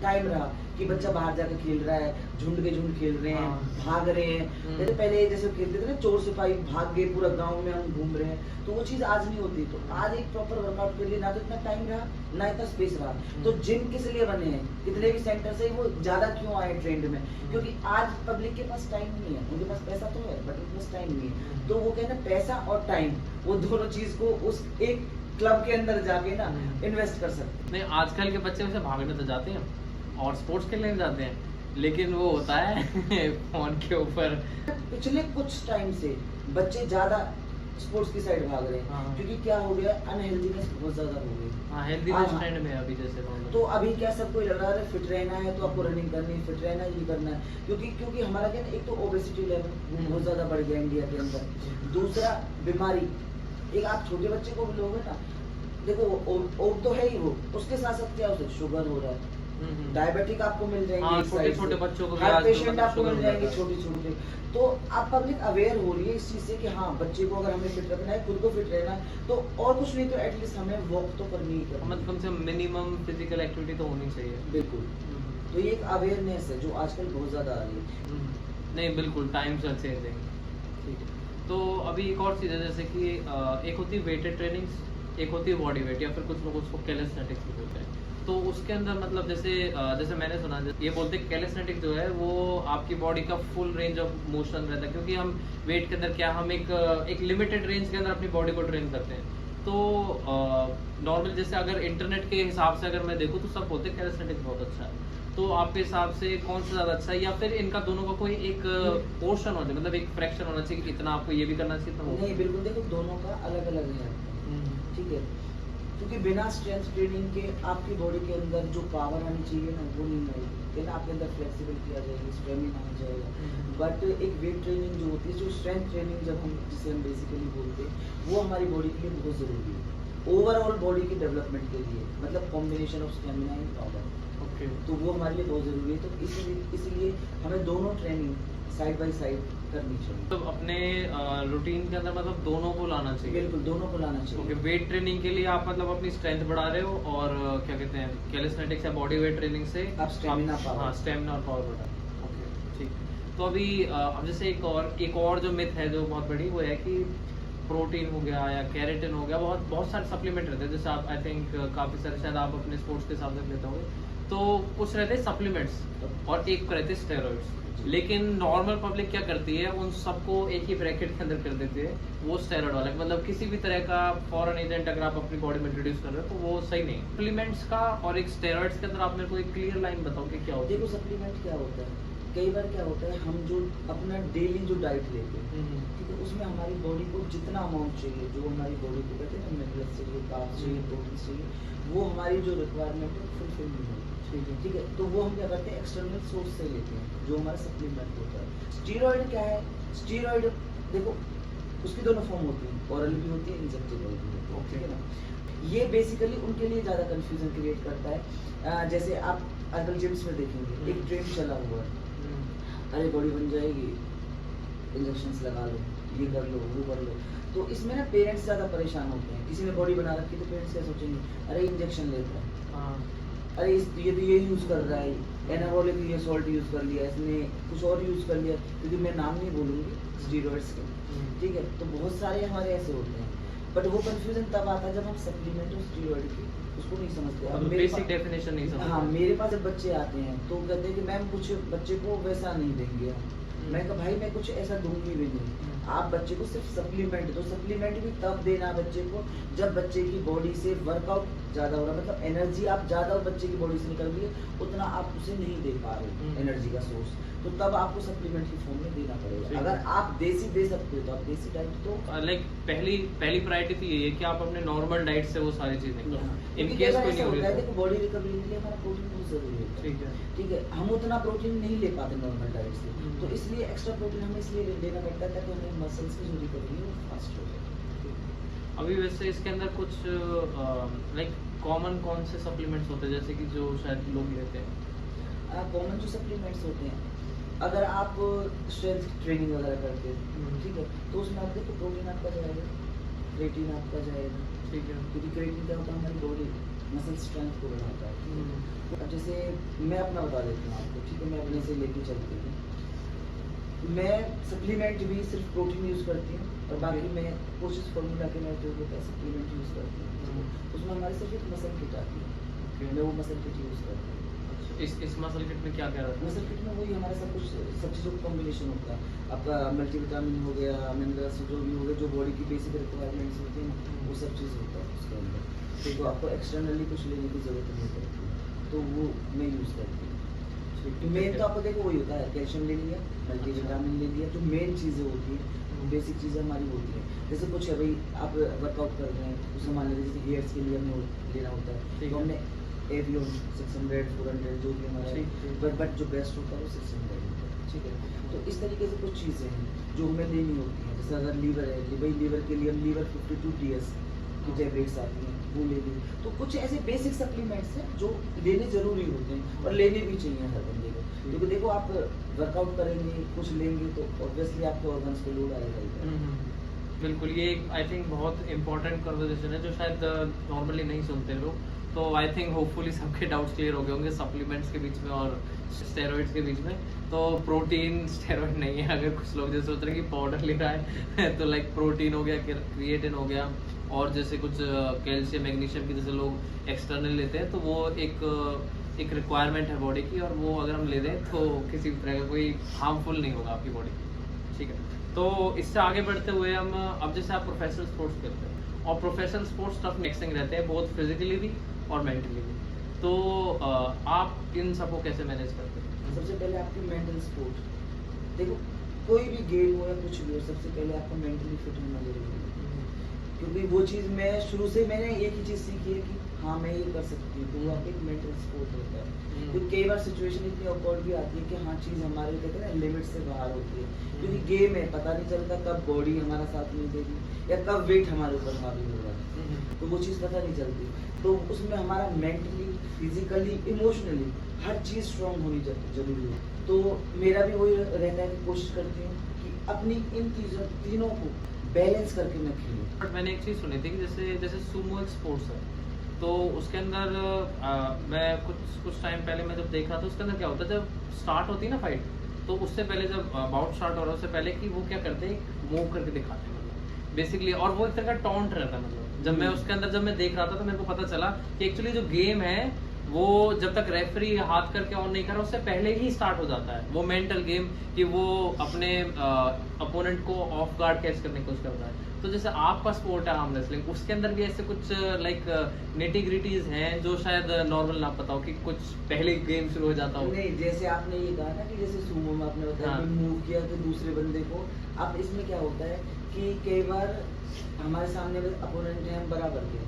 टाइम रहा कि बच्चा बाहर जाकर खेल रहा है, झुंड के झुंड खेल रहे हैं, भाग रहे हैं। जैसे पहले जैसे खेलते थे ना, चोर सिपाही भाग गए पूरा गांव में, हम घूम रहे हैं, तो वो चीज़ आज नहीं होती। तो आज एक प्रॉपर वर्कआउट के लिए ना तो इतना टाइम रहा, ना इतना स्पेस रहा। तो जिम किस लिए बने हैं, कितने भी सेंटर से वो ज़्यादा क्यों आए ट्रेंड में, क्योंकि आज पब्लिक के पास टाइम नहीं है। उनके पास पैसा तो है बट उनके पास टाइम नहीं है। तो वो कहना पैसा और टाइम, वो दोनों चीज़ को उस एक क्लब के अंदर जाके ना इन्वेस्ट कर सकते। नहीं, आजकल के बच्चे वैसे भागने तो जाते हैं और स्पोर्ट्स खेलने जाते हैं, लेकिन वो होता है फोन के ऊपर। पिछले कुछ टाइम से बच्चे ज्यादा स्पोर्ट्स की साइड भाग रहे हैं। हाँ। क्योंकि क्या हो गया, अनहेल्दीनेस बहुत ज्यादा हो गई। हाँ, हेल्दीनेस ट्रेंड में है अभी जैसे नॉर्मल। तो अभी क्या सबको लग रहा है फिट रहना है तो आपको रनिंग करनी है, फिट रहना है, ये करना है। क्योंकि हमारा क्या है, एक तो ओबेसिटी लेवल बहुत ज्यादा बढ़ गया इंडिया के अंदर। दूसरा बीमारी, एक आप छोटे बच्चे को भी लोगे ना, देखो और तो है ही वो, उसके साथ साथ क्या उसे शुगर हो रहा है, डायबिटिक आपको मिल जाएंगे, हाँ, छोटे-छोटे बच्चों को भी हार्ट आजकल पेशेंट मतलब आपको शुगर मिल हो जाएंगे जाता है। छोटे-छोटे। तो आप पब्लिक अवेयर हो रही है इस चीज़ से कि हाँ बच्चे को अगर हमें फिट रखना है, खुद को फिट रहना है, तो और कुछ नहीं तो एटलीस्ट हमें वॉक तो करनी ही करनी है। मतलब कम से कम मिनिमम फिजिकल एक्टिविटी तो होनी चाहिए। बिल्कुल। तो ये एक अवेयरनेस है जो आजकल बहुत ज़्यादा आ रही है। नहीं, बिल्कुल टाइम से चेंज है। ठीक है, तो अभी एक और चीज़ है, जैसे कि एक होती है वेटेड ट्रेनिंग्स, एक होती है बॉडी वेट, या फिर कुछ लोग उसको कैलिस्थेटिक्स भी बोलते हैं। तो उसके अंदर मतलब जैसे मैंने सुना, ये बोलते हैं कैलिस्थेटिक्स जो है वो आपकी बॉडी का फुल रेंज ऑफ मोशन रहता है, क्योंकि हम वेट के अंदर क्या, हम एक लिमिटेड रेंज के अंदर अपनी बॉडी को ट्रेन करते हैं। तो नॉर्मल जैसे अगर इंटरनेट के हिसाब से अगर मैं देखूँ तो सब बोलते हैं कैलिस्थेटिक्स बहुत अच्छा है। तो आपके हिसाब से कौन सा ज़्यादा अच्छा है, या फिर इनका दोनों का कोई एक पोर्शन होना चाहिए, मतलब एक फ्रैक्शन होना चाहिए कि इतना आपको ये भी करना चाहिए, इतना वो? नहीं बिल्कुल, देखो दोनों का अलग अलग है, ठीक है। क्योंकि बिना स्ट्रेंथ ट्रेनिंग के आपकी बॉडी के अंदर जो पावर आनी चाहिए ना वो नहीं आएगी, है ना। आपके अंदर फ्लेक्सिबिलिटी आ जाएगी, स्टेमिना आ जाएगा। बट एक वेट ट्रेनिंग जो होती है, जो स्ट्रेंथ ट्रेनिंग जब हम जिसे हम बेसिकली बोलते हैं, वो हमारी बॉडी के लिए बहुत ज़रूरी है, ओवरऑल बॉडी के डेवलपमेंट के लिए, मतलब combination of stamina and power. Okay. तो वो हमारे लिए बहुत ज़रूरी है। तो इसीलिए हमें दोनों ट्रेनिंग साइड बाय साइड करनी चाहिए। तो अपने रूटीन के अंदर मतलब दोनों को लाना चाहिए। बिल्कुल, दोनों को लाना चाहिए। ओके, वेट ट्रेनिंग के लिए आप मतलब अपनी स्ट्रेंथ बढ़ा रहे हो और क्या कहते हैं कैलिस्थेटिक्स या बॉडी वेट ट्रेनिंग से आप स्टेमिना पावर। हाँ, स्टेमिना और पावर बढ़ा रहे हो। ओके, ठीक। तो अभी अब जैसे एक और जो मिथ है जो बहुत बड़ी, वो है कि प्रोटीन हो गया या कैरेटिन हो गया, बहुत सारे सप्लीमेंट रहते हैं, जैसे आप आई थिंक काफ़ी सारे शायद आप अपने स्पोर्ट्स के हिसाब से लेते होंगे, तो कुछ रहते हैं सप्लीमेंट्स और एक रहते हैं स्टेरॉइड्स। लेकिन नॉर्मल पब्लिक क्या करती है, उन सबको एक ही ब्रैकेट के अंदर कर देती है, वो स्टेरॉइड वाला, मतलब किसी भी तरह का फॉरेन एजेंट अगर आप अपनी बॉडी में इंट्रोड्यूस कर रहे हो तो वो सही नहीं। सप्लीमेंट्स का और एक स्टेरॉइड्स के अंदर आप मेरे को एक क्लियर लाइन बताओ कि क्या होता है। देखो सप्लीमेंट क्या होता है, कई बार क्या होता है, हम जो अपना डेली जो डाइट लेते हैं, ठीक है, उसमें हमारी बॉडी को जितना अमाउंट चाहिए, जो हमारी बॉडी को कहते हैं ना मिनरल्स चाहिए, कार्ब्स चाहिए, प्रोटीन चाहिए, वो हमारी जो रिक्वायरमेंट है फुलफिल नहीं होती। ठीक है, तो वो हम क्या करते हैं, एक्सटर्नल सोर्स से लेते हैं, जो हमारा सप्लीमेंट होता है। स्टीरॉइड क्या है, स्टीरॉइड देखो उसकी दोनों फॉर्म होती है, ओरल भी होती है, इंजेक्टेबल भी होती है, ठीक है ना। ये बेसिकली उनके लिए ज़्यादा कंफ्यूजन क्रिएट करता है। जैसे आप आजकल जिम्स में देखेंगे, एक ट्रेंड चला हुआ है, अरे बॉडी बन जाएगी, इंजेक्शंस लगा लो, ये कर लो, वो कर लो। तो इसमें ना पेरेंट्स ज़्यादा परेशान होते हैं। किसी ने बॉडी बना रखी तो पेरेंट्स क्या सोचेंगे, अरे इंजेक्शन लेता है, अरे ये तो ये यूज़ कर रहा है, एनाबॉलिक ये सॉल्ट यूज़ कर लिया, इसने कुछ और यूज़ कर लिया, क्योंकि मैं नाम नहीं बोलूँगी स्टीरॉइड्स के, ठीक है। तो बहुत सारे हमारे ऐसे होते हैं, बट वो कंफ्यूजन तब आता है जब हम सप्लीमेंट और स्टीरॉइड की उसको नहीं समझते। अब बेसिक डेफिनेशन नहीं समझते। हाँ, मेरे पास जब बच्चे आते हैं तो कहते हैं कि मैम कुछ बच्चे को वैसा नहीं देंगे हम। मैं कहा भाई मैं कुछ ऐसा दूंगी भी नहीं, आप बच्चे को सिर्फ सप्लीमेंट दो। सप्लीमेंट भी तब देना बच्चे को जब बच्चे की बॉडी से वर्कआउट ज़्यादा हो रहा है, मतलब एनर्जी आप ज़्यादा बच्चे की बॉडी से निकल रही है, उतना आप उसे नहीं दे पा रहे एनर्जी का सोर्स, तो तब आपको सप्लीमेंट की फॉर्म में देना पड़ेगा। अगर आप देसी दे सकते हो तो आप देसी डाइट दो। लाइक पहली प्रायोरिटी तो ये है कि आप अपने नॉर्मल डाइट से वो सारी चीजें करो। इन केस कोई नहीं हो रही है, देखो बॉडी रिकवरी के लिए हमारा प्रोटीन बहुत जरूरी है, ठीक है, ठीक है। हम उतना प्रोटीन नहीं ले पाते नॉर्मल डाइट से, तो इसलिए एक्स्ट्रा प्रोटीन हमें इसलिए लेना पड़ता है ताकि हमें मसल्स की जो रिकवरी है वो फास्ट हो जाए। अभी वैसे इसके अंदर कुछ लाइक कॉमन कौन से सप्लीमेंट्स होते हैं जैसे कि जो शायद लोग लेते हैं? कॉमन जो सप्लीमेंट्स होते हैं, अगर आप स्ट्रेंथ ट्रेनिंग वगैरह करते हैं, ठीक है, तो उसमें आप देखो प्रोटीन आपका जाएगा, क्रेटीन आपका जाएगा, ठीक है, क्योंकि क्रेटीन क्या होता है, हमारी बॉडी मसल स्ट्रेंथ को बढ़ाता है। अब जैसे मैं अपना बता देता हूँ आपको, ठीक है, मैं अपने से लेके चलती हूँ। मैं सप्लीमेंट भी सिर्फ प्रोटीन यूज़ करती हूँ और बाकी मैं कोशिश फार्मूला के मैं जो होता है सप्लीमेंट यूज़ करती हूँ, उसमें हमारे सिर्फ एक मसल किट आती है, मैं वो मसल किट यूज़ करती हूँ। इस मसल किट में क्या क्या रहता है? मसल किट में वही हमारे सब कुछ सब चीज़ों का कॉम्बिनेशन होता है, आपका मल्टीविटामिन हो गया, मिनरल्स जो भी हो गया, जो बॉडी की बेसिक रिक्वायरमेंट्स होती हैं वो सब चीज़ होता है उसके अंदर, तो आपको एक्सटर्नली कुछ लेने की ज़रूरत नहीं पड़ती, तो वो मैं यूज़ करती हूँ। मेन तो आपको देखो वही होता है, कैल्शियम ले लिया, मल्टीविटामिन ले लिया, जो मेन चीज़ें होती हैं, बेसिक चीज़ें हमारी होती हैं। जैसे कुछ है भाई, आप वर्कआउट कर रहे हैं, उसे मान लीजिए जैसे हेयर्स के लिए हमें लेना होता है, तो हमने एवियन 600 400 जो भी हमारा बट जो बेस्ट होता है वो 600 होता है, ठीक है। तो इस तरीके से कुछ चीज़ें हैं जो हमें लेनी होती हैं। जैसे अगर लीवर है, भाई लीवर के लिए हम लीवर 52 TS की टैबलेट्स आती हैं, वो ले ली। तो कुछ ऐसे बेसिक सप्लीमेंट्स हैं जो लेने ज़रूरी होते हैं और लेने भी चाहिए हर बंदे को, क्योंकि देखो आप वर्कआउट करेंगे, कुछ लेंगे तो ऑब्वियसली आपके ऑर्गन्स पे लोड आएगा। बिल्कुल, ये आई थिंक बहुत इंपॉर्टेंट कन्वर्सेशन है जो शायद नॉर्मली नहीं सुनते लोग, तो आई थिंक होपफुली सबके डाउट्स क्लियर हो गए होंगे सप्लीमेंट्स के बीच में और स्टेरॉइड्स के बीच में। तो प्रोटीन स्टेरॉइड नहीं है, अगर कुछ लोग जैसे सोच रहे हैं कि पाउडर ले रहा है तो लाइक प्रोटीन हो गया, क्रिएटिन हो गया, और जैसे कुछ कैल्शियम मैग्नीशियम की जैसे लोग एक्सटर्नल लेते हैं, तो वो एक रिक्वायरमेंट है बॉडी की, और वो अगर हम ले दें तो किसी तरह का कोई हार्मफुल नहीं होगा आपकी बॉडी, ठीक है। तो इससे आगे बढ़ते हुए हम अब जैसे आप प्रोफेशनल स्पोर्ट्स खेलते हैं, और प्रोफेशनल स्पोर्ट्स टफ मिक्सिंग रहते हैं बोथ फिजिकली भी और मेंटली भी, तो आप इन सबको कैसे मैनेज करते हैं? सबसे पहले आपकी मेंटल सपोर्ट, देखो कोई भी गेम हो या कुछ भी हो, सबसे पहले आपको मेंटली फिट होना जरूरी है, क्योंकि वो चीज़ मैं शुरू से मैंने एक ही चीज़ सीखी है कि हाँ मैं ये कर सकती हूँ, तो वो आपका एक मेंटल सपोर्ट होता है। क्योंकि कई बार सिचुएशन इतनी ऑकवर्ड भी आती है कि हाँ चीज़ हमारे कहते हैं ना लिमिट से बाहर होती है, क्योंकि गेम है, पता नहीं चलता कब बॉडी हमारा साथ नहीं देगी या कब वेट हमारे ऊपर हावी होगा। तो वो चीज़ पता नहीं चलती। तो उसमें हमारा मेंटली, फिजिकली, इमोशनली हर चीज़ स्ट्रांग होनी जरूरी है। तो मेरा भी वही रहता है कि कोशिश करती हूँ कि अपनी इन तीनों को बैलेंस करके मैं खेलूँ। बट मैंने एक चीज़ सुनी थी कि जैसे जैसे सुमो एक स्पोर्ट्स है, तो उसके अंदर मैं कुछ टाइम पहले मैं जब देख रहा था, उसके अंदर क्या होता है, जब स्टार्ट होती है ना फाइट, तो उससे पहले जब बाउट स्टार्ट हो रहा है उससे पहले कि वो क्या करते हैं, मूव करके दिखाते हैं मतलब बेसिकली, और वो एक तरह का टॉन्ट रहता है मतलब। जब मैं उसके अंदर जब मैं देख रहा था तो मेरे को पता चला कि एक्चुअली जो गेम है वो जब तक रेफरी हाथ करके ऑन नहीं कर रहा उससे पहले ही स्टार्ट हो जाता है वो मेंटल गेम, कि वो अपने अपोनेंट को ऑफ गार्ड कैच करने की कोशिश करता है। तो जैसे आपका स्पोर्ट है आर्म रेसलिंग, उसके अंदर भी ऐसे कुछ लाइक निटी ग्रिटीज हैं जो शायद नॉर्मल ना पता हो, कि कुछ पहले गेम शुरू हो जाता हो। नहीं, जैसे आपने ये कहा ना कि जैसे सुमो में आपने बताया हाँ। कि मूव किया तो दूसरे बंदे को, अब इसमें क्या होता है कि कई बार हमारे सामने अपोनेंट है, हम बराबर के,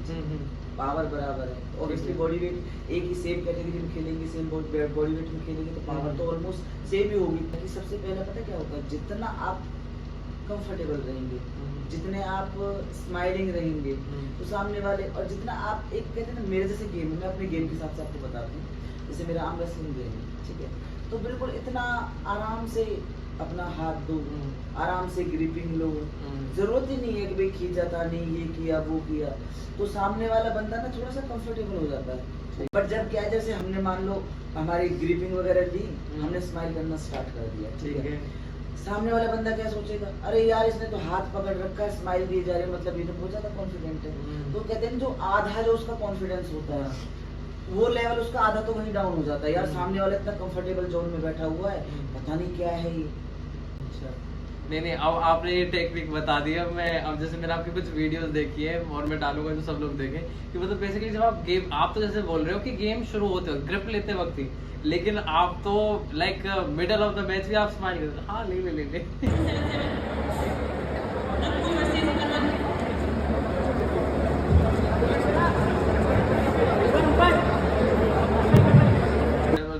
पावर बराबर है, और इसकी बॉडी वेट एक ही सेम कैटेगरी में खेलेंगे, सेम बॉडी वेट में खेलेंगे तो पावर तो ऑलमोस्ट सेम ही होगी। कि सबसे पहले पता क्या होता है, जितना आप कंफर्टेबल रहेंगे, जितने आप स्माइलिंग रहेंगे, तो सामने वाले, और जितना आप एक कहते हैं ना, मेरे जैसे गेम, मैं अपने गेम के हिसाब से आपको बताती हूँ, जैसे मेरा आर्म रेसलिंग गेम है, ठीक है, तो बिल्कुल इतना आराम से अपना हाथ दो, आराम से ग्रिपिंग लो, जरूरत ही नहीं है कि भाई खींच जाता नहीं, ये किया वो किया, तो सामने वाला बंदा ना थोड़ा सा कंफर्टेबल हो जाता है। बट जब क्या है, जैसे हमने मान लो हमारी ग्रिपिंग वगैरह दी, हमने स्माइल करना स्टार्ट कर दिया, ठीक है, सामने वाला बंदा क्या सोचेगा, अरे यार इसने तो हाथ पकड़ रखा है, स्माइल दी जा रही है, मतलब ये तो बहुत ज्यादा कॉन्फिडेंट है। तो कहते हैं जो आधा जो उसका कॉन्फिडेंस होता है, वो लेवल उसका आधा तो वहीं डाउन हो जाता है। यार सामने वाला इतना कंफर्टेबल जोन में बैठा हुआ है, पता नहीं क्या है ये। अच्छा, नहीं, अब आपने ये टेक्निक बता दी। अब जैसे मैंने आपकी कुछ वीडियोस देखी है और मैं डालूंगा जो सब लोग देखें, कि मतलब बेसिकली जब आप तो जैसे बोल रहे हो कि गेम शुरू होते वक्त, ग्रिप लेते वक्त ही, लेकिन आप तो like middle of the match भी आप स्माइल करते, हाँ ले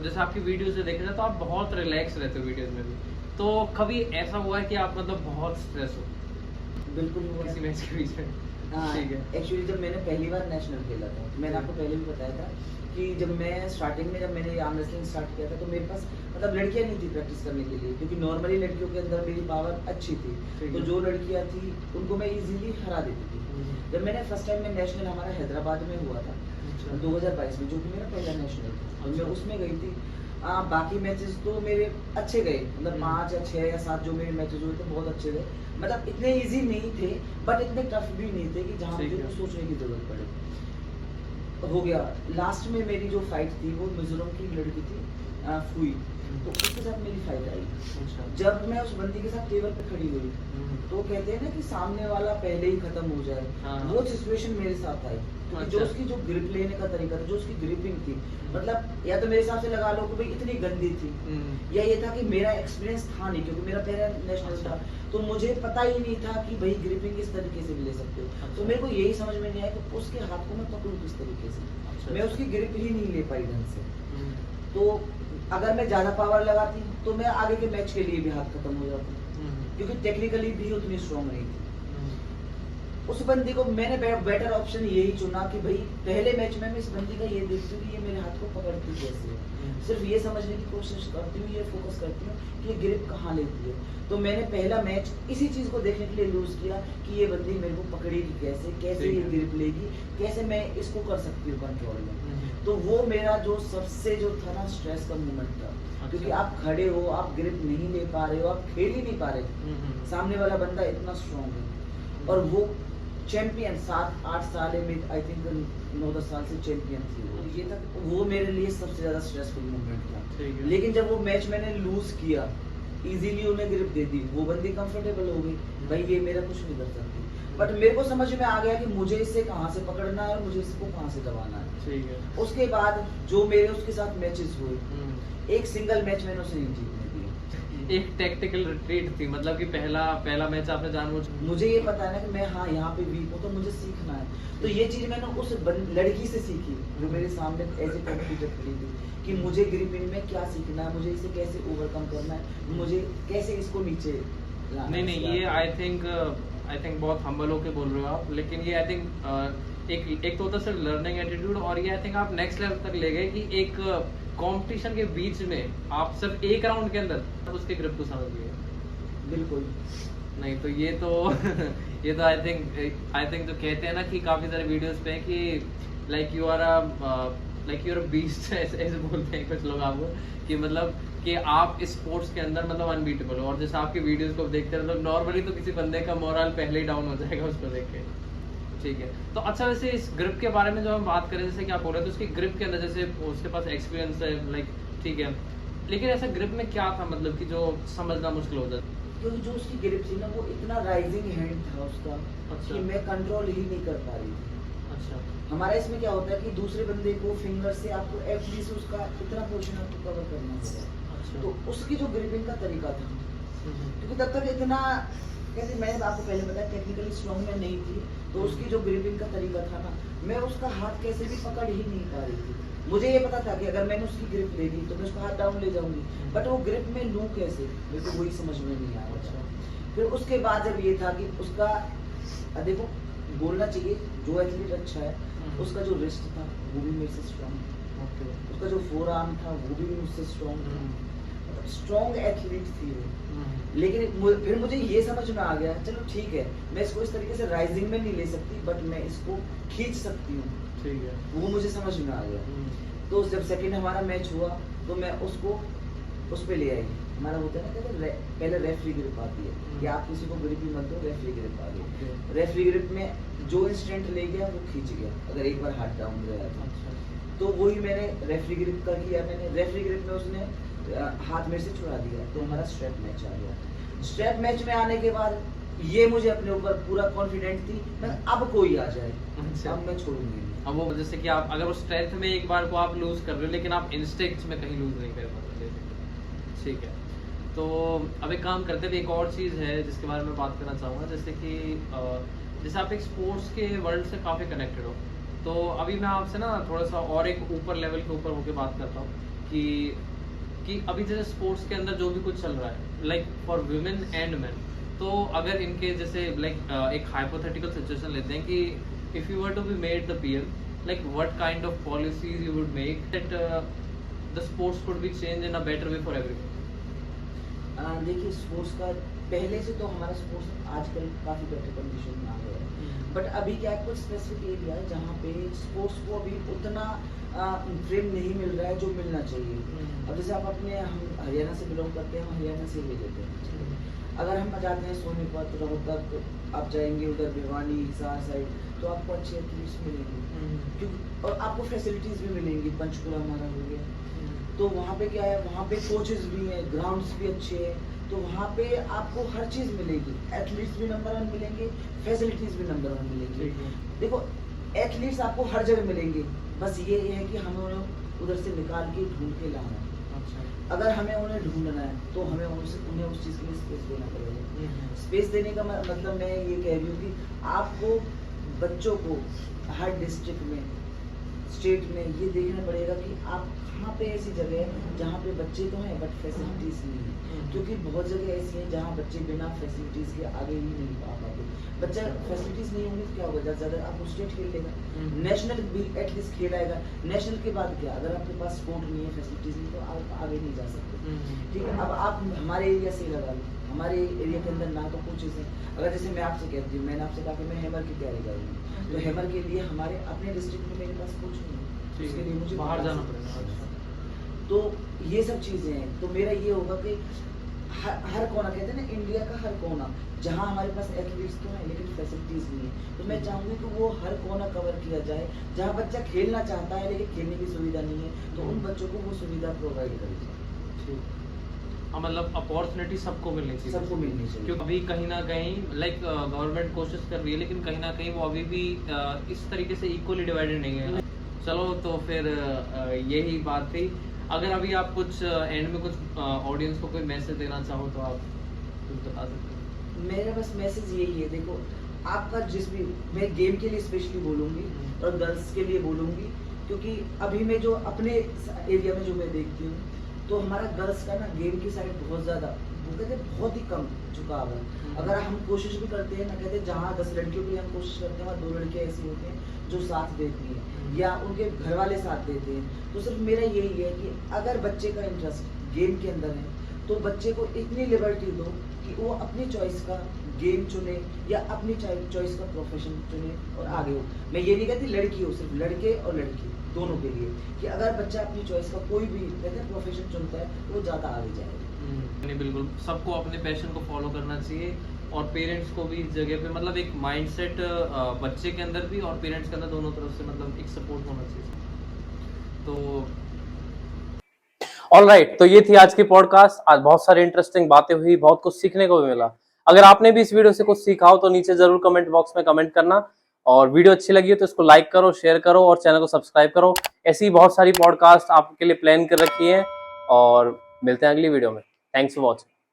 जैसे आपकी वीडियोस से देखा जाए तो आप बहुत रिलैक्स रहते हो वीडियोस में भी, तो कभी ऐसा हुआ है कि आप मतलब बहुत स्ट्रेस हो बिल्कुल हुआ किसी मैच के बीच में? हाँ, ठीक है। एक्चुअली जब मैंने पहली बार नेशनल खेला था, मैंने आपको पहले भी बताया था कि जब मैं स्टार्टिंग में जब मैंने आर्म रेसलिंग स्टार्ट किया था, तो मेरे पास मतलब लड़कियां नहीं थी प्रैक्टिस करने के लिए, क्योंकि नॉर्मली लड़कियों के अंदर मेरी पावर अच्छी थी, तो जो लड़कियां थी उनको मैं इजीली हरा देती थी। जब मैंने फर्स्ट टाइम में नेशनल हमारा हैदराबाद में हुआ था 2022 में, जो कि मेरा पहला नेशनल था, और मैं उसमें गई थी। बाकी मैचेस तो मेरे अच्छे गए, मतलब 5 या 6 या 7 जो मेरे मैचेस हुए थे बहुत अच्छे गए, मतलब इतने इजी नहीं थे बट इतने टफ भी नहीं थे कि जहाँ मुझे कुछ सोचने की जरूरत पड़े। हो गया, लास्ट में मेरी जो फाइट थी वो मिजोरम की लड़की थी, फुई, तो उसके साथ मेरी फाइट आई। जब मैं उस बंदी के साथ टेबल पे खड़ी हुई, तो कहते हैं ना कि सामने वाला पहले ही खत्म हो जाए, वो सिचुएशन मेरे साथ आई। जो उसकी जो ग्रिप लेने का तरीका था, जो उसकी ग्रिपिंग थी, मतलब या तो मेरे हिसाब से लगा लो कि भाई इतनी गंदी थी, या ये था कि मेरा एक्सपीरियंस था नहीं, क्योंकि मेरा पहला नेशनल था, तो मुझे पता ही नहीं था कि भाई ग्रिपिंग किस तरीके से भी ले सकते हो। तो मेरे को यही समझ में नहीं आया कि उसके हाथ को मैं पकड़ूं किस तरीके से। मैं उसकी ग्रिप ही नहीं ले पाई ढंग से। तो अगर मैं ज्यादा पावर लगाती तो मैं आगे के मैच के लिए भी हाथ खत्म हो जाता, क्योंकि टेक्निकली भी उतनी स्ट्रॉन्ग नहीं थी। उस बंदी को मैंने बेटर ऑप्शन यही चुना कि भाई पहले मैच में मैं इस बंदी का ये देखती हूँ कि ये मेरे हाथ को पकड़ती कैसे है, सिर्फ ये समझने की कोशिश करती हूँ, ये फोकस करती हूँ कि ये ग्रिप कहाँ लेती है। तो मैंने पहला मैच इसी चीज को देखने के लिए लूज किया कि ये बंदी मेरे को पकड़ेगी कैसे, कैसे ये ग्रिप लेगी, कैसे मैं इसको कर सकती हूँ कंट्रोल में। तो वो मेरा जो सबसे जो था ना स्ट्रेस का मोमेंट था, क्योंकि आप खड़े हो, आप ग्रिप नहीं ले पा रहे हो, आप खेल ही नहीं पा रहे, सामने वाला बंदा इतना स्ट्रॉन्ग है, और वो चैंपियन 7-8 साल में, आई थिंक 9-10 साल से चैंपियन थी वो। ये तक वो मेरे लिए सबसे ज्यादा स्ट्रेसफुल मोमेंट था। लेकिन जब वो मैच मैंने लूज किया, इजीली उन्हें ग्रिप दे दी, वो बंदी कंफर्टेबल हो गई, भाई ये मेरा कुछ नहीं कर सकती। बट मेरे को समझ में आ गया कि मुझे इससे कहाँ से पकड़ना है और मुझे इसको कहाँ से दबाना है। ठीक है। उसके बाद जो मेरे उसके साथ मैचेस हुए, एक सिंगल मैच मैंने उसे नहीं जीतने दिया। एक टैक्टिकल रिट्रीट थी, मतलब कि पहला मैच आपने जानबूझ, मुझे ये पता है ना कि मैं हाँ यहाँ पे वीक हूँ, तो मुझे सीखना है। तो ये चीज मैंने उस लड़की से सीखी जो मेरे सामने एज ए कॉम्पिटिटर खड़ी थी, कि मुझे ग्रिपिंग में क्या सीखना है, मुझे इसे कैसे ओवरकम करना है, मुझे कैसे इसको नीचे लाना है। नहीं, ये आई थिंक आई थिंक बहुत हम्बल होके बोल रहे हो आप, लेकिन ये आई थिंक एक तो होता है सिर्फ लर्निंग एटीट्यूड, और ये आई थिंक आप नेक्स्ट लेवल तक ले गए कि एक कंपटीशन के बीच में आप सिर्फ एक राउंड के अंदर उसके ग्रिप को समझ गए। बिल्कुल। नहीं तो ये तो ये तो आई थिंक जो कहते हैं ना कि काफ़ी सारे वीडियोस पे कि like you are a beast ऐसे बोलते हैं कुछ लोग आपको, कि मतलब कि आप इस स्पोर्ट्स के अंदर मतलब अनबीटेबल हो। और जैसे आपके वीडियोस को देखते हैं तो नॉर्मली तो किसी बंदे का मोरल पहले ही डाउन हो जाएगा उसको देख के। ठीक है, तो अच्छा वैसे इस ग्रिप के बारे में जो हम बात करें, जैसे कि आप बोल रहे थे उसकी ग्रिप के अंदर जैसे उसके पास एक्सपीरियंस है, लाइक ठीक है, लेकिन ऐसा ग्रिप में क्या था मतलब कि जो समझना मुश्किल हो जाता? क्योंकि जो उसकी ग्रिप थी ना वो इतना राइजिंग हैंड था उसका अच्छा। कि मैं कंट्रोल ही नहीं कर पा रही थी। अच्छा। हमारा इसमें क्या होता है कि दूसरे बंदे को फिंगर से आपको एटलीस्ट उसका इतना पोर्शन आपको कवर करना होगा। अच्छा। तो उसकी जो ग्रिपिंग का तरीका था, क्योंकि तब तक इतना कैसे मैंने आपको पहले बताया टेक्निकली स्ट्रॉन्ग में नहीं थी, तो उसकी जो ग्रिपिंग का तरीका था ना, मैं उसका हाथ कैसे भी पकड़ ही नहीं पा रही थी। मुझे ये पता था कि अगर मैंने उसकी ग्रिप ले ली तो मैं उसका हाथ डाउन ले जाऊंगी, बट वो ग्रिप में लूँ कैसे, मेरे को वही समझ में नहीं आया। अच्छा। फिर उसके बाद जब ये था कि उसका देखो बोलना चाहिए जो एथलीट अच्छा है, उसका जो रिस्ट था वो भी मेरे से स्ट्रॉन्ग था, ओके। उसका जो फोर आर्म था वो भी मुझसे स्ट्रॉन्ग था, मतलब स्ट्रॉन्ग एथलीट थी वो। लेकिन फिर मुझे ये समझ में आ गया, चलो ठीक है मैं इसको इस तरीके से राइजिंग में नहीं ले सकती, बट मैं इसको खींच सकती हूँ। ठीक है। वो मुझे समझ में आ गया। तो जब सेकंड हमारा मैच हुआ तो मैं उसको उस पे ले आई। हमारा होता है ना कहते पहले रेफरी ग्रिप आती है कि आप किसी को ग्रिप ही मत दो, रेफरी ग्रिप आ गई। रेफरी ग्रिप में जो इंस्टेंट ले गया वो खींच गया, अगर एक बार हाथ डाउन गया था। तो वही मैंने रेफरी ग्रिप का किया। मैंने रेफरी ग्रिप में उसने हाथ मेरे से छुड़ा दिया, तो हमारा स्ट्रैप मैच आ गया। स्ट्रैप मैच में आने के बाद ये मुझे अपने ऊपर पूरा कॉन्फिडेंट थी, मैं अब कोई आ जाए अब मैं छोड़ूंगी नहीं। अब वो जैसे कि आप अगर वो स्ट्रेंथ में एक बार को आप लूज कर रहे हो, लेकिन आप इंस्टिंक्ट में कहीं लूज नहीं कर पाते। ठीक है, तो अब एक काम करते हैं, एक और चीज़ है जिसके बारे में बात करना चाहूँगा, जैसे कि जैसे आप एक स्पोर्ट्स के वर्ल्ड से काफ़ी कनेक्टेड हो, तो अभी मैं आपसे ना थोड़ा सा और एक ऊपर लेवल के ऊपर होकर बात करता हूँ कि अभी जैसे स्पोर्ट्स के अंदर जो भी कुछ चल रहा है, like for women and man, तो अगर इनके जैसे लाइक एक हाइपोथेटिकल सिचुएशन लेते हैं कि if you were to be made the PM, like what kind of policies you would make that the sports could be change in a better way for everyone? देखिए स्पोर्ट्स का पहले से तो हमारा स्पोर्ट्स आजकल काफ़ी बेटर कंडीशन में आ गया है, बट अभी क्या है कुछ स्पेसिफिक एरिया है जहाँ पे स्पोर्ट्स को अभी उतना फ्रेम नहीं मिल रहा है जो मिलना चाहिए। अब जैसे आप अपने हम हरियाणा से बिलोंग करते हैं, हम हरियाणा से ले लेते हैं। अगर हम जाते हैं सोनीपत, रोहतक, आप जाएंगे उधर भिवानी, हिसार साइड, तो आपको अच्छे एथलीट्स मिलेंगे, क्योंकि और आपको फैसिलिटीज़ भी मिलेंगी। पंचकुला हमारा हो गया, तो वहाँ पे क्या है, वहाँ पे कोचेस भी हैं, ग्राउंड्स भी अच्छे हैं, तो वहाँ पे आपको हर चीज़ मिलेगी। एथलीट्स भी नंबर 1 मिलेंगे, फैसिलिटीज़ भी नंबर 1 मिलेंगी। देखो एथलीट्स आपको हर जगह मिलेंगे, बस ये है कि हमें उन्हें उधर से निकाल के ढूंढ के लाना है। अगर हमें उन्हें ढूंढना है तो हमें उन्हें उस चीज़ के लिए स्पेस देना पड़ेगा। स्पेस देने का मतलब मैं ये कह रही हूँ कि आपको बच्चों को हर डिस्ट्रिक्ट में, स्टेट में ये देखना पड़ेगा कि आप कहाँ पे ऐसी जगह है जहाँ पे बच्चे तो हैं बट फैसिलिटीज़ नहीं है, क्योंकि बहुत जगह ऐसी हैं जहाँ बच्चे बिना फैसिलिटीज़ के आगे ही नहीं आ पाते। बच्चा फैसिलिटीज़ नहीं होंगी तो क्या होगा, ज़्यादा से ज़्यादा आपको स्टेट खेल लेगा, नेशनल भी एटलीस्ट खेलाएगा। नेशनल के बाद क्या, अगर आपके पास स्पोर्ट नहीं है, फैसिलिटीज़ नहीं, तो आप आगे नहीं जा सकते। ठीक है, अब आप हमारे एरिया से लगा लो, हमारे एरिया के अंदर ना तो कोचेस हैं। अगर जैसे मैं आपसे कहती हूँ, मैंने आपसे कहा कि मैं हैमर की तैयारी करूँगी, तो हैमर के लिए हमारे अपने डिस्ट्रिक्ट में मेरे पास कोच नहीं है, उसके लिए मुझे बाहर जाना पड़ेगा। तो ये सब चीज़ें हैं। तो मेरा ये होगा कि हर कोना, कहते हैं ना इंडिया का हर कोना, जहाँ हमारे पास एथलीट्स तो हैं लेकिन फैसिलिटीज़ नहीं है, तो मैं चाहूँगी कि वो हर कोना कवर किया जाए। जहाँ बच्चा खेलना चाहता है लेकिन खेलने की सुविधा नहीं है, तो उन बच्चों को वो सुविधा प्रोवाइड करी जाए। मतलब अपॉर्चुनिटी सबको मिलनी चाहिए, सबको मिलनी चाहिए, क्योंकि अभी कहीं ना कहीं लाइक गवर्नमेंट कोशिश कर रही है, लेकिन कहीं ना कहीं वो अभी भी इस तरीके से इक्वली डिवाइडेड नहीं है। चलो तो फिर यही बात थी। अगर अभी आप कुछ एंड में कुछ ऑडियंस को कोई मैसेज देना चाहो तो आप कुछ बता सकते हैं। मेरा बस मैसेज यही है, देखो आपका जिस भी, मैं गेम के लिए स्पेशली बोलूँगी और गर्ल्स के लिए बोलूँगी, क्योंकि अभी मैं जो अपने एरिया में जो मैं देखती हूँ, तो हमारा गर्ल्स का ना गेम की साइड बहुत ज़्यादा वो कहते हैं बहुत ही कम झुकाव है। अगर हम कोशिश भी करते हैं ना, कहते हैं जहाँ 10 लड़कियों के लिए हम कोशिश करते हैं वहाँ 2 लड़कियाँ ऐसी होती हैं जो साथ देती हैं या उनके घर वाले साथ देते हैं। तो सिर्फ मेरा यही है कि अगर बच्चे का इंटरेस्ट गेम के अंदर है तो बच्चे को इतनी लिबर्टी दो कि वो अपनी चॉइस का गेम चुने या अपनी चॉइस का प्रोफेशन चुने और आगे हो। मैं ये नहीं कहती लड़की हो, सिर्फ लड़के और लड़की दोनों के लिए, कि अगर बच्चा अपनी चॉइस का कोई भी कहते हैं प्रोफेशन चुनता है तो वो ज़्यादा आगे जाएगा। नहीं, बिल्कुल सबको अपने पैशन को फॉलो करना चाहिए और पेरेंट्स को भी इस जगह पे मतलब एक माइंडसेट बच्चे के अंदर भी और पेरेंट्स के अंदर दोनों तरफ से मतलब एक सपोर्ट होना चाहिए। तो ऑलराइट, तो ये थी आज की पॉडकास्ट। आज बहुत सारी इंटरेस्टिंग बातें हुई, बहुत कुछ सीखने को भी मिला। अगर आपने भी इस वीडियो से कुछ सीखा हो तो नीचे जरूर कमेंट बॉक्स में कमेंट करना, और वीडियो अच्छी लगी हो तो इसको लाइक करो, शेयर करो और चैनल को सब्सक्राइब करो। ऐसी बहुत सारी पॉडकास्ट आपके लिए प्लान कर रखी है और मिलते हैं अगली वीडियो में। Thanks for watching.